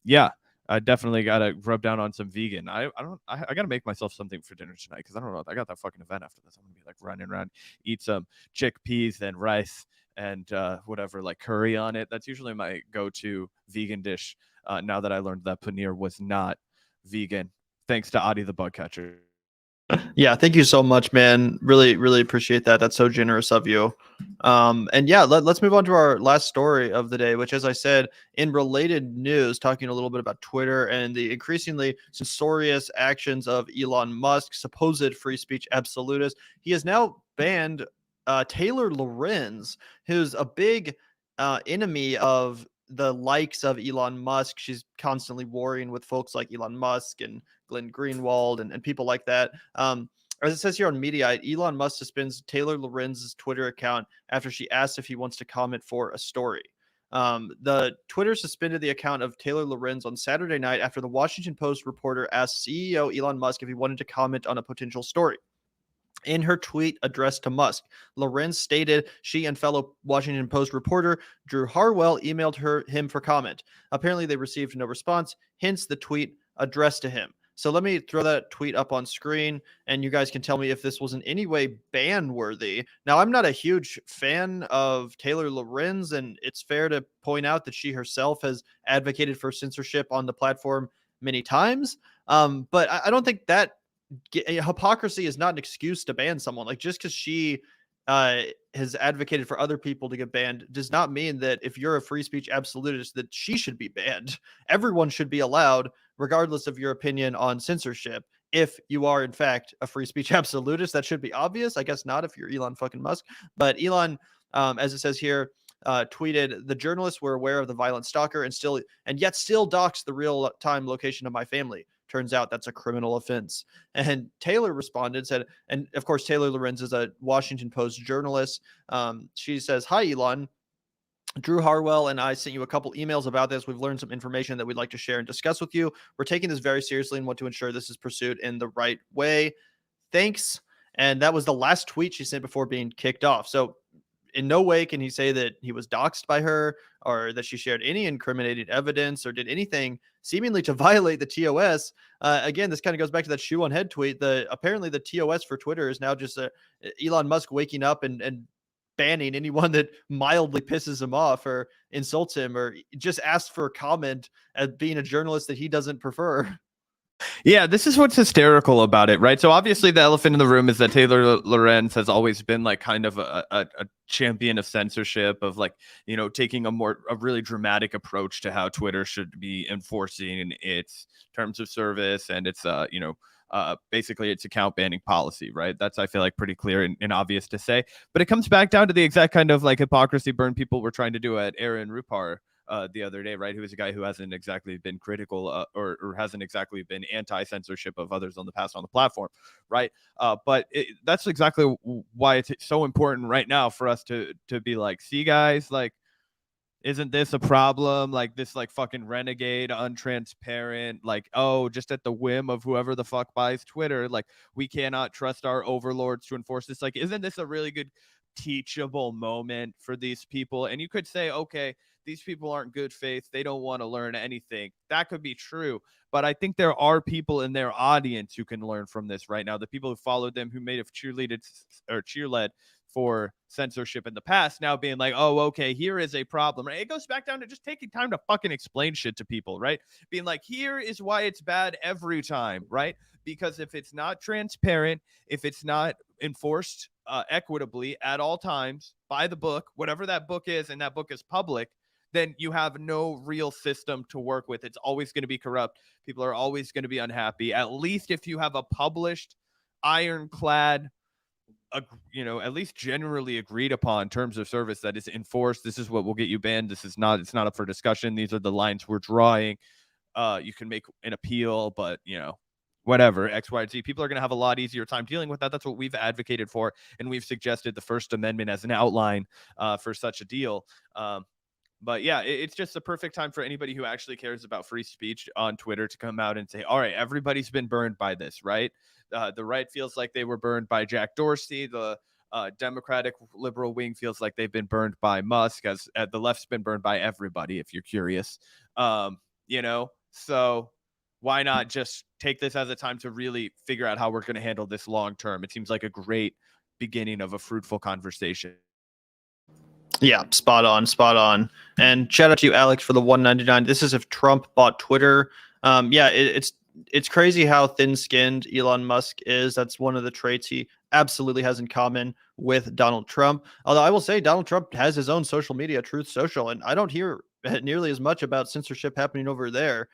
yeah, I definitely gotta rub down on some vegan. I gotta make myself something for dinner tonight, because I don't know. I got that fucking event after this. I'm gonna be like running around, eat some chickpeas and rice and whatever, like curry on it. That's usually my go-to vegan dish. Now that I learned that paneer was not vegan, thanks to Adi the bug catcher. Yeah, thank you so much, man. Really, really appreciate that. That's so generous of you. And yeah, let's move on to our last story of the day, which, as I said, in related news, talking a little bit about Twitter and the increasingly censorious actions of Elon Musk, supposed free speech absolutist. He has now banned Taylor Lorenz, who's a big enemy of the likes of Elon Musk. She's constantly warring with folks like Elon Musk and Glenn Greenwald and people like that. As it says here on Mediaite, Elon Musk suspends Taylor Lorenz's Twitter account after she asked if he wants to comment for a story. The Twitter suspended the account of Taylor Lorenz on Saturday night after the Washington Post reporter asked CEO Elon Musk if he wanted to comment on a potential story. In her tweet addressed to Musk, Lorenz stated she and fellow Washington Post reporter Drew Harwell emailed him for comment. Apparently, they received no response, hence the tweet addressed to him. So let me throw that tweet up on screen, and you guys can tell me if this was in any way ban worthy. Now, I'm not a huge fan of Taylor Lorenz, and it's fair to point out that she herself has advocated for censorship on the platform many times. But I don't think that hypocrisy is not an excuse to ban someone. Like, just because she has advocated for other people to get banned does not mean that if you're a free speech absolutist that she should be banned. Everyone should be allowed, regardless of your opinion on censorship. If you are in fact a free speech absolutist, that should be obvious. I guess not if you're Elon fucking Musk. But Elon, as it says here, tweeted, "The journalists were aware of the violent stalker and yet still doxed the real time location of my family. Turns out that's a criminal offense." And Taylor responded, said, and of course, Taylor Lorenz is a Washington Post journalist. She says, "Hi, Elon. Drew Harwell and I sent you a couple emails about this. We've learned some information that we'd like to share and discuss with you. We're taking this very seriously and want to ensure this is pursued in the right way. Thanks." And that was the last tweet she sent before being kicked off. So in no way can he say that he was doxxed by her or that she shared any incriminating evidence or did anything seemingly to violate the TOS. Again, this kind of goes back to that shoe on head tweet. Apparently the TOS for Twitter is now just Elon Musk waking up and banning anyone that mildly pisses him off or insults him or just asks for a comment as being a journalist that he doesn't prefer. Yeah, this is what's hysterical about it, right? So obviously the elephant in the room is that Taylor Lorenz has always been like kind of a champion of censorship, of like, you know, taking a really dramatic approach to how Twitter should be enforcing its terms of service and its, basically its account banning policy, right? That's, I feel like, pretty clear and obvious to say. But it comes back down to the exact kind of like hypocrisy burn people were trying to do at Aaron Rupar the other day, right? Who is a guy who hasn't exactly been critical or hasn't exactly been anti-censorship of others on the past on the platform, right? But that's exactly why it's so important right now for us to be like, see, guys, like, isn't this a problem? Like, this like fucking renegade, untransparent, like, oh, just at the whim of whoever the fuck buys Twitter, like, we cannot trust our overlords to enforce this. Like, isn't this a really good teachable moment for these people? And you could say, okay, these people aren't good faith, they don't want to learn anything. That could be true, but I think there are people in their audience who can learn from this right now. The people who followed them, who may have cheerled for censorship in the past, now being like, oh, okay, here is a problem, right? It goes back down to just taking time to fucking explain shit to people, right? Being like, here is why it's bad every time, right? Because if it's not transparent, if it's not enforced equitably at all times by the book, whatever that book is, and that book is public, then you have no real system to work with. It's always going to be corrupt. People are always going to be unhappy. At least if you have a published, ironclad, at least generally agreed upon terms of service that is enforced. This is what will get you banned. It's not up for discussion. These are the lines we're drawing. You can make an appeal, but whatever, X, Y, Z. People are going to have a lot easier time dealing with that. That's what we've advocated for. And we've suggested the First Amendment as an outline for such a deal. But yeah, it's just the perfect time for anybody who actually cares about free speech on Twitter to come out and say, all right, everybody's been burned by this, right? The right feels like they were burned by Jack Dorsey. The Democratic liberal wing feels like they've been burned by Musk, as the left's been burned by everybody, if you're curious. So why not just take this as a time to really figure out how we're going to handle this long term? It seems like a great beginning of a fruitful conversation. Yeah, spot on. And shout out to you, Alex, for the $1.99. This is if Trump bought Twitter. It's crazy how thin-skinned Elon Musk is. That's one of the traits he absolutely has in common with Donald Trump. Although I will say Donald Trump has his own social media, Truth Social, and I don't hear nearly as much about censorship happening over there.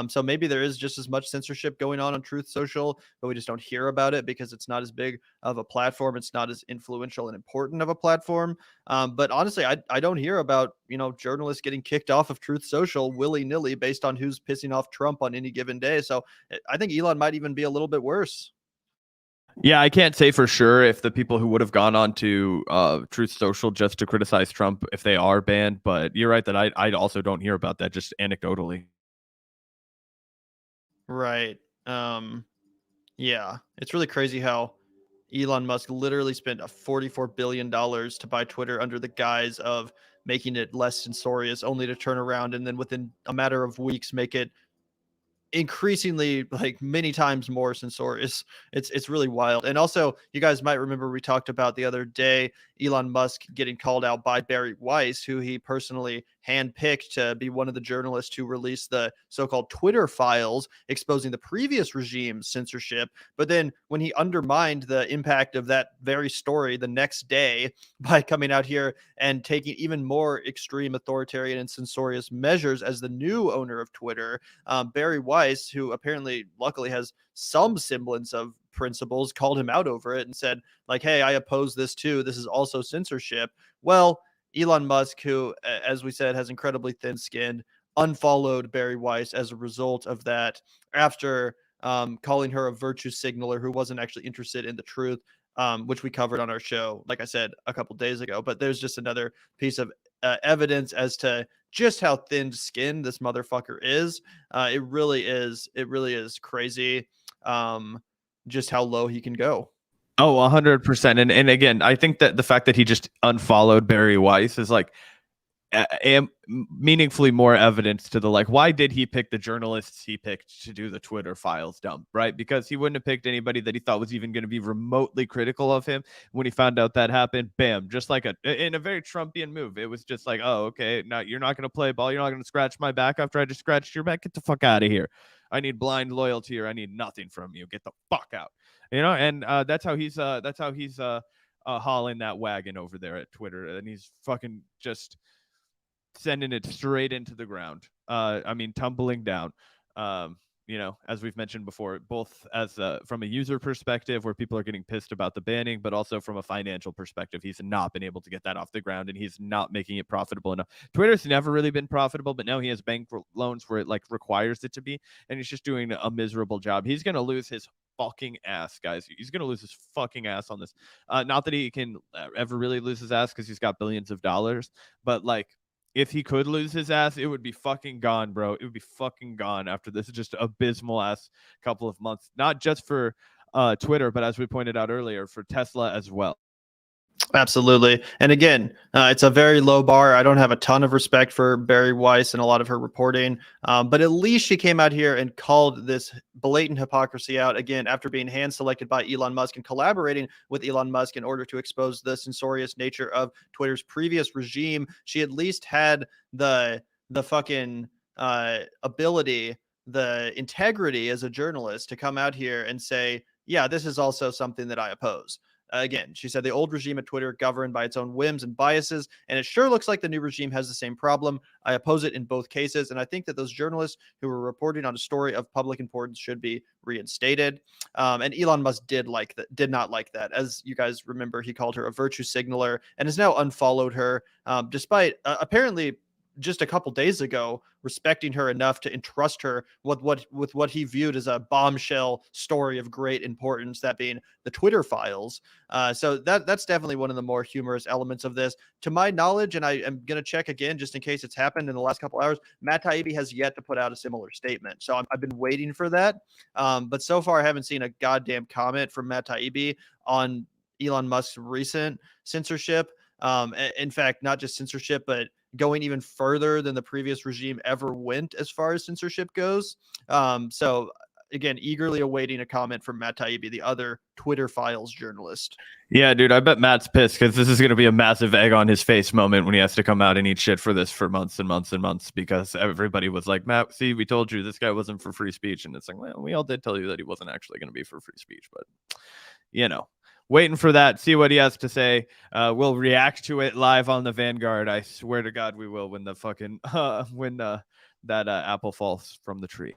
So maybe there is just as much censorship going on Truth Social, but we just don't hear about it because it's not as big of a platform. It's not as influential and important of a platform. But honestly, I don't hear about, journalists getting kicked off of Truth Social willy-nilly based on who's pissing off Trump on any given day. So I think Elon might even be a little bit worse. Yeah, I can't say for sure if the people who would have gone on to Truth Social just to criticize Trump, if they are banned, but you're right that I also don't hear about that, just anecdotally. Right. Yeah, it's really crazy how Elon Musk literally spent a $44 billion to buy Twitter under the guise of making it less censorious, only to turn around and then within a matter of weeks make it increasingly like many times more censorious. It's really wild. And also, you guys might remember we talked about the other day Elon Musk getting called out by Barry Weiss, who he personally handpicked to be one of the journalists who released the so-called Twitter files exposing the previous regime's censorship. But then when he undermined the impact of that very story the next day by coming out here and taking even more extreme authoritarian and censorious measures as the new owner of Twitter, Barry Weiss, who apparently luckily has some semblance of principles, called him out over it and said, like, hey, I oppose this too. This is also censorship. Well, Elon Musk, who, as we said, has incredibly thin skin, unfollowed Barry Weiss as a result of that after calling her a virtue signaler who wasn't actually interested in the truth, which we covered on our show, like I said, a couple days ago. But there's just another piece of evidence as to just how thin-skinned this motherfucker is. It really is. It really is crazy. Just how low he can go. Oh, 100%. And again, I think that the fact that he just unfollowed Barry Weiss is like meaningfully more evidence to the like, why did he pick the journalists he picked to do the Twitter files dump, right? Because he wouldn't have picked anybody that he thought was even going to be remotely critical of him. When he found out that happened, bam, just like in a very Trumpian move. It was just like, oh, okay, now you're not going to play ball. You're not going to scratch my back after I just scratched your back. Get the fuck out of here. I need blind loyalty, or I need nothing from you. Get the fuck out. And that's how he's hauling that wagon over there at Twitter, and he's fucking just sending it straight into the ground. Tumbling down. As we've mentioned before, both as from a user perspective where people are getting pissed about the banning, but also from a financial perspective, he's not been able to get that off the ground, and he's not making it profitable enough. Twitter's never really been profitable, but now he has bank loans where it like requires it to be, and he's just doing a miserable job. He's gonna lose his fucking ass, guys. He's gonna lose his fucking ass on this. Not that he can ever really lose his ass because he's got billions of dollars, but like, if he could lose his ass, it would be fucking gone, bro. It would be fucking gone after this just abysmal ass couple of months. Not just for Twitter, but as we pointed out earlier, for Tesla as well. Absolutely. And again, it's a very low bar. I don't have a ton of respect for Barry Weiss and a lot of her reporting, but at least she came out here and called this blatant hypocrisy out again after being hand selected by Elon Musk and collaborating with Elon Musk in order to expose the censorious nature of Twitter's previous regime. She at least had the fucking ability, the integrity as a journalist to come out here and say, yeah, this is also something that I oppose. Again, she said the old regime at Twitter governed by its own whims and biases, and it sure looks like the new regime has the same problem. I oppose it in both cases, and I think that those journalists who were reporting on a story of public importance should be reinstated. And Elon Musk did not like that. As you guys remember, he called her a virtue signaler and has now unfollowed her, despite apparently just a couple days ago respecting her enough to entrust her with what he viewed as a bombshell story of great importance, that being the Twitter files. So that's definitely one of the more humorous elements of this. To my knowledge, and I am going to check again just in case it's happened in the last couple hours, Matt Taibbi has yet to put out a similar statement. So I've been waiting for that. But so far, I haven't seen a goddamn comment from Matt Taibbi on Elon Musk's recent censorship. In fact, not just censorship, but going even further than the previous regime ever went as far as censorship goes. So again, eagerly awaiting a comment from Matt Taibbi, the other Twitter files journalist. Yeah, dude, I bet Matt's pissed because this is going to be a massive egg on his face moment when he has to come out and eat shit for this for months and months and months, because everybody was like, Matt, see, we told you this guy wasn't for free speech. And it's like, well, we all did tell you that he wasn't actually going to be for free speech, but waiting for that. See what he has to say. We'll react to it live on the Vanguard. I swear to God, we will when the fucking that apple falls from the tree.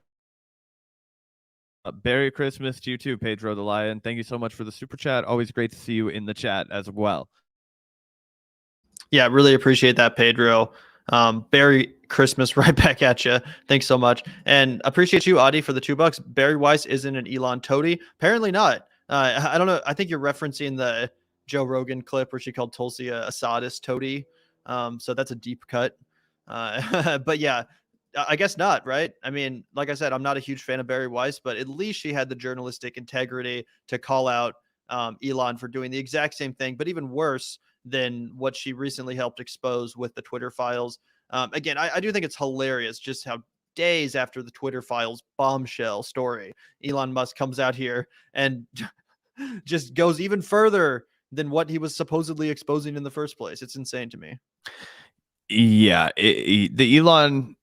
Merry Christmas to you too, Pedro the Lion. Thank you so much for the super chat. Always great to see you in the chat as well. Yeah, really appreciate that, Pedro. Barry Christmas right back at you. Thanks so much. And appreciate you, Adi, for the $2. Barry Weiss isn't an Elon toady. Apparently not. I don't know. I think you're referencing the Joe Rogan clip where she called Tulsi a sadist toady. So that's a deep cut. But yeah, I guess not, right? I mean, like I said, I'm not a huge fan of Barry Weiss, but at least she had the journalistic integrity to call out Elon for doing the exact same thing, but even worse than what she recently helped expose with the Twitter files. Again, I do think it's hilarious just how days after the Twitter files bombshell story, Elon Musk comes out here and just goes even further than what he was supposedly exposing in the first place. It's insane to me. Yeah, the Elon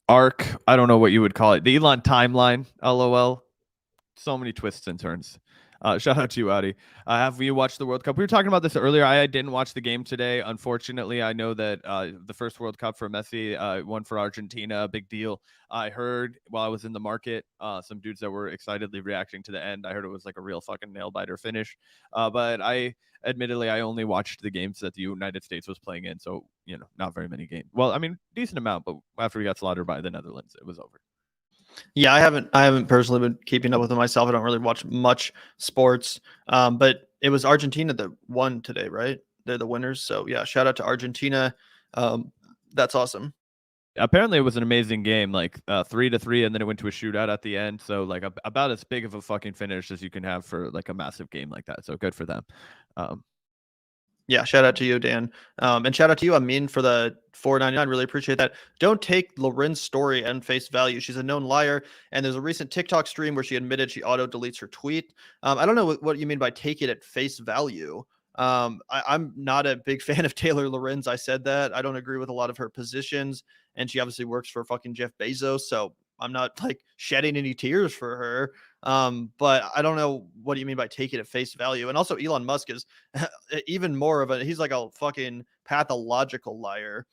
arc, I don't know what you would call it. The Elon timeline, LOL. So many twists and turns. Shout out to you, Adi. Have you watched the World Cup? We were talking about this earlier. I didn't watch the game today. Unfortunately, I know that the first World Cup for Messi, one for Argentina, big deal. I heard while I was in the market, some dudes that were excitedly reacting to the end. I heard it was like a real fucking nail biter finish. But admittedly, I only watched the games that the United States was playing in. So, not very many games. Well, I mean, decent amount, but after we got slaughtered by the Netherlands, it was over. Yeah, I haven't personally been keeping up with it myself. I don't really watch much sports. But it was Argentina that won today, right? They're the winners. So yeah, shout out to Argentina. That's awesome. Apparently it was an amazing game, like 3-3, and then it went to a shootout at the end. So like about as big of a fucking finish as you can have for like a massive game like that. So good for them. Yeah, shout out to you, Dan. And shout out to you, Amin, for the $4.99. Really appreciate that. Don't take Lorenz story and face value. She's a known liar. And there's a recent TikTok stream where she admitted she auto deletes her tweet. I don't know what you mean by take it at face value. I'm not a big fan of Taylor Lorenz. I said that. I don't agree with a lot of her positions. And she obviously works for fucking Jeff Bezos. So I'm not like shedding any tears for her. But I don't know what do you mean by take it at face value. And also Elon Musk is even more of he's like a fucking pathological liar.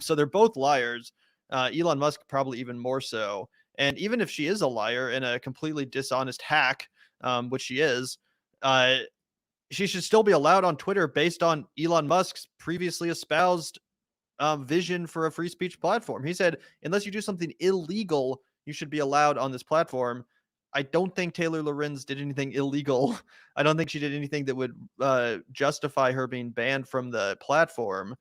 So they're both liars. Elon Musk probably even more so. And even if she is a liar and a completely dishonest hack, which she is, she should still be allowed on Twitter based on Elon Musk's previously espoused vision for a free speech platform. He said, unless you do something illegal, you should be allowed on this platform. I don't think Taylor Lorenz did anything illegal. I don't think she did anything that would justify her being banned from the platform.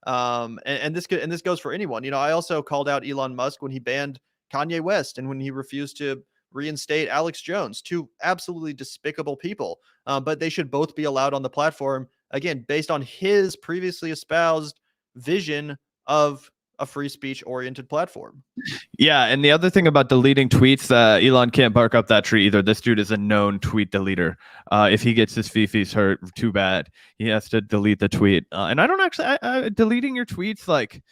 And this goes for anyone. I also called out Elon Musk when he banned Kanye West and when he refused to reinstate Alex Jones, two absolutely despicable people. But they should both be allowed on the platform, again, based on his previously espoused vision of a free speech oriented platform. Yeah, and the other thing about deleting tweets, Elon can't bark up that tree either. This dude is a known tweet deleter. If he gets his fifis hurt, too bad. He has to delete the tweet. And I don't actually deleting your tweets, like,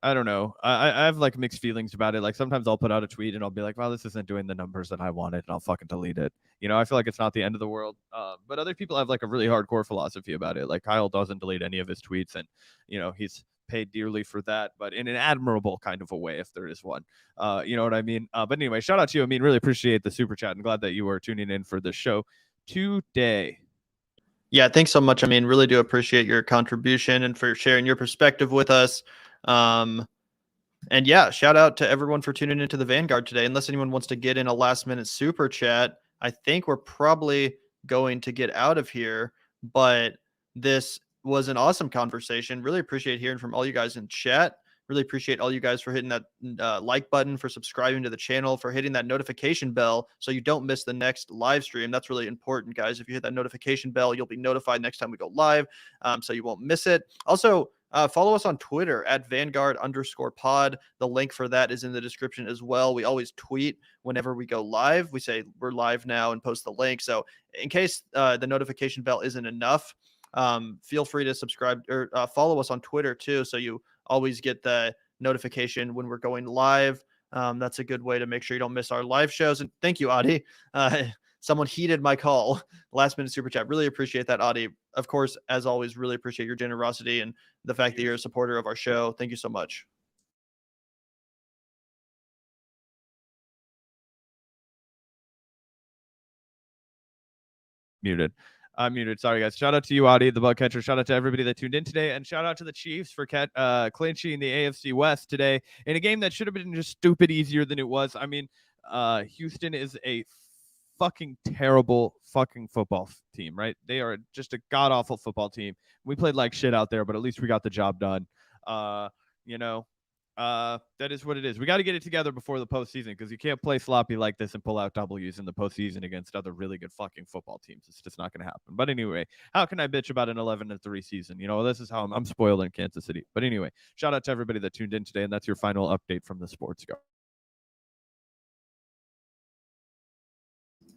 I don't know. I have like mixed feelings about it. Like sometimes I'll put out a tweet and I'll be like, wow, this isn't doing the numbers that I wanted, and I'll fucking delete it. I feel like it's not the end of the world. But other people have like a really hardcore philosophy about it. Like Kyle doesn't delete any of his tweets, and he's paid dearly for that, but in an admirable kind of a way, if there is one. You know what I mean? But anyway, shout out to you. I mean, really appreciate the super chat and glad that you are tuning in for this show today. Yeah, thanks so much. I mean, really do appreciate your contribution and for sharing your perspective with us. And yeah, shout out to everyone for tuning into the Vanguard today. Unless anyone wants to get in a last minute super chat, I think we're probably going to get out of here. But this was an awesome conversation. Really appreciate hearing from all you guys in chat. Really appreciate all you guys for hitting that like button, for subscribing to the channel, for hitting that notification bell so you don't miss the next live stream. That's really important, guys. If you hit that notification bell, you'll be notified next time we go live, so you won't miss it. Also, follow us on Twitter at Vanguard_pod. The link for that is in the description as well. We always tweet whenever we go live. We say we're live now and post the link. So in case the notification bell isn't enough, feel free to subscribe or follow us on Twitter too, so you always get the notification when we're going live. That's a good way to make sure you don't miss our live shows. And thank you, Adi. someone heeded my call. Last minute super chat. Really appreciate that, Adi. Of course, as always, really appreciate your generosity and the fact that you're a supporter of our show. Thank you so much. Muted. I'm muted. Sorry, guys. Shout out to you, Adi, the bug catcher. Shout out to everybody that tuned in today. And shout out to the Chiefs for clinching the AFC West today in a game that should have been just stupid easier than it was. I mean, Houston is a fucking terrible fucking football team, right? They are just a god-awful football team. We played like shit out there, but at least we got the job done. That is what it is. We got to get it together before the postseason because you can't play sloppy like this and pull out W's in the postseason against other really good fucking football teams. It's just not going to happen. But anyway, how can I bitch about an 11-3 season? This is how I'm spoiled in Kansas City. But anyway, shout out to everybody that tuned in today, and that's your final update from the Sports Go.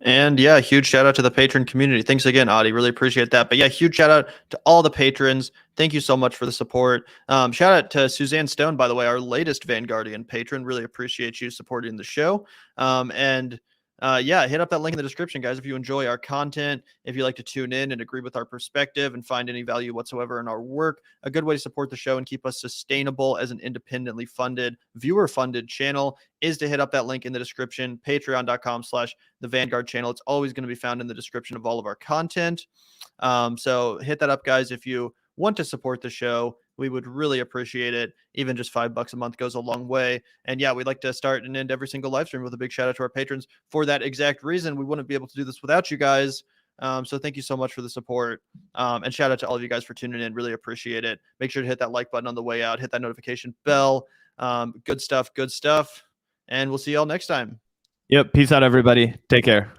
And yeah, huge shout out to the patron community. Thanks again, Adi. Really appreciate that. But yeah, huge shout out to all the patrons. Thank you so much for the support. Shout out to Suzanne Stone, by the way, our latest Vanguardian patron. Really appreciate you supporting the show. Yeah, hit up that link in the description, guys, if you enjoy our content, if you like to tune in and agree with our perspective and find any value whatsoever in our work. A good way to support the show and keep us sustainable as an independently funded, viewer-funded channel is to hit up that link in the description, patreon.com/the Vanguard channel. It's always going to be found in the description of all of our content. So hit that up, guys, if you want to support the show. We would really appreciate it. Even just $5 a month goes a long way. And yeah, we'd like to start and end every single live stream with a big shout out to our patrons for that exact reason. We wouldn't be able to do this without you guys. So thank you so much for the support. And shout out to all of you guys for tuning in. Really appreciate it. Make sure to hit that like button on the way out. Hit that notification bell. Good stuff. Good stuff. And we'll see y'all next time. Yep. Peace out, everybody. Take care.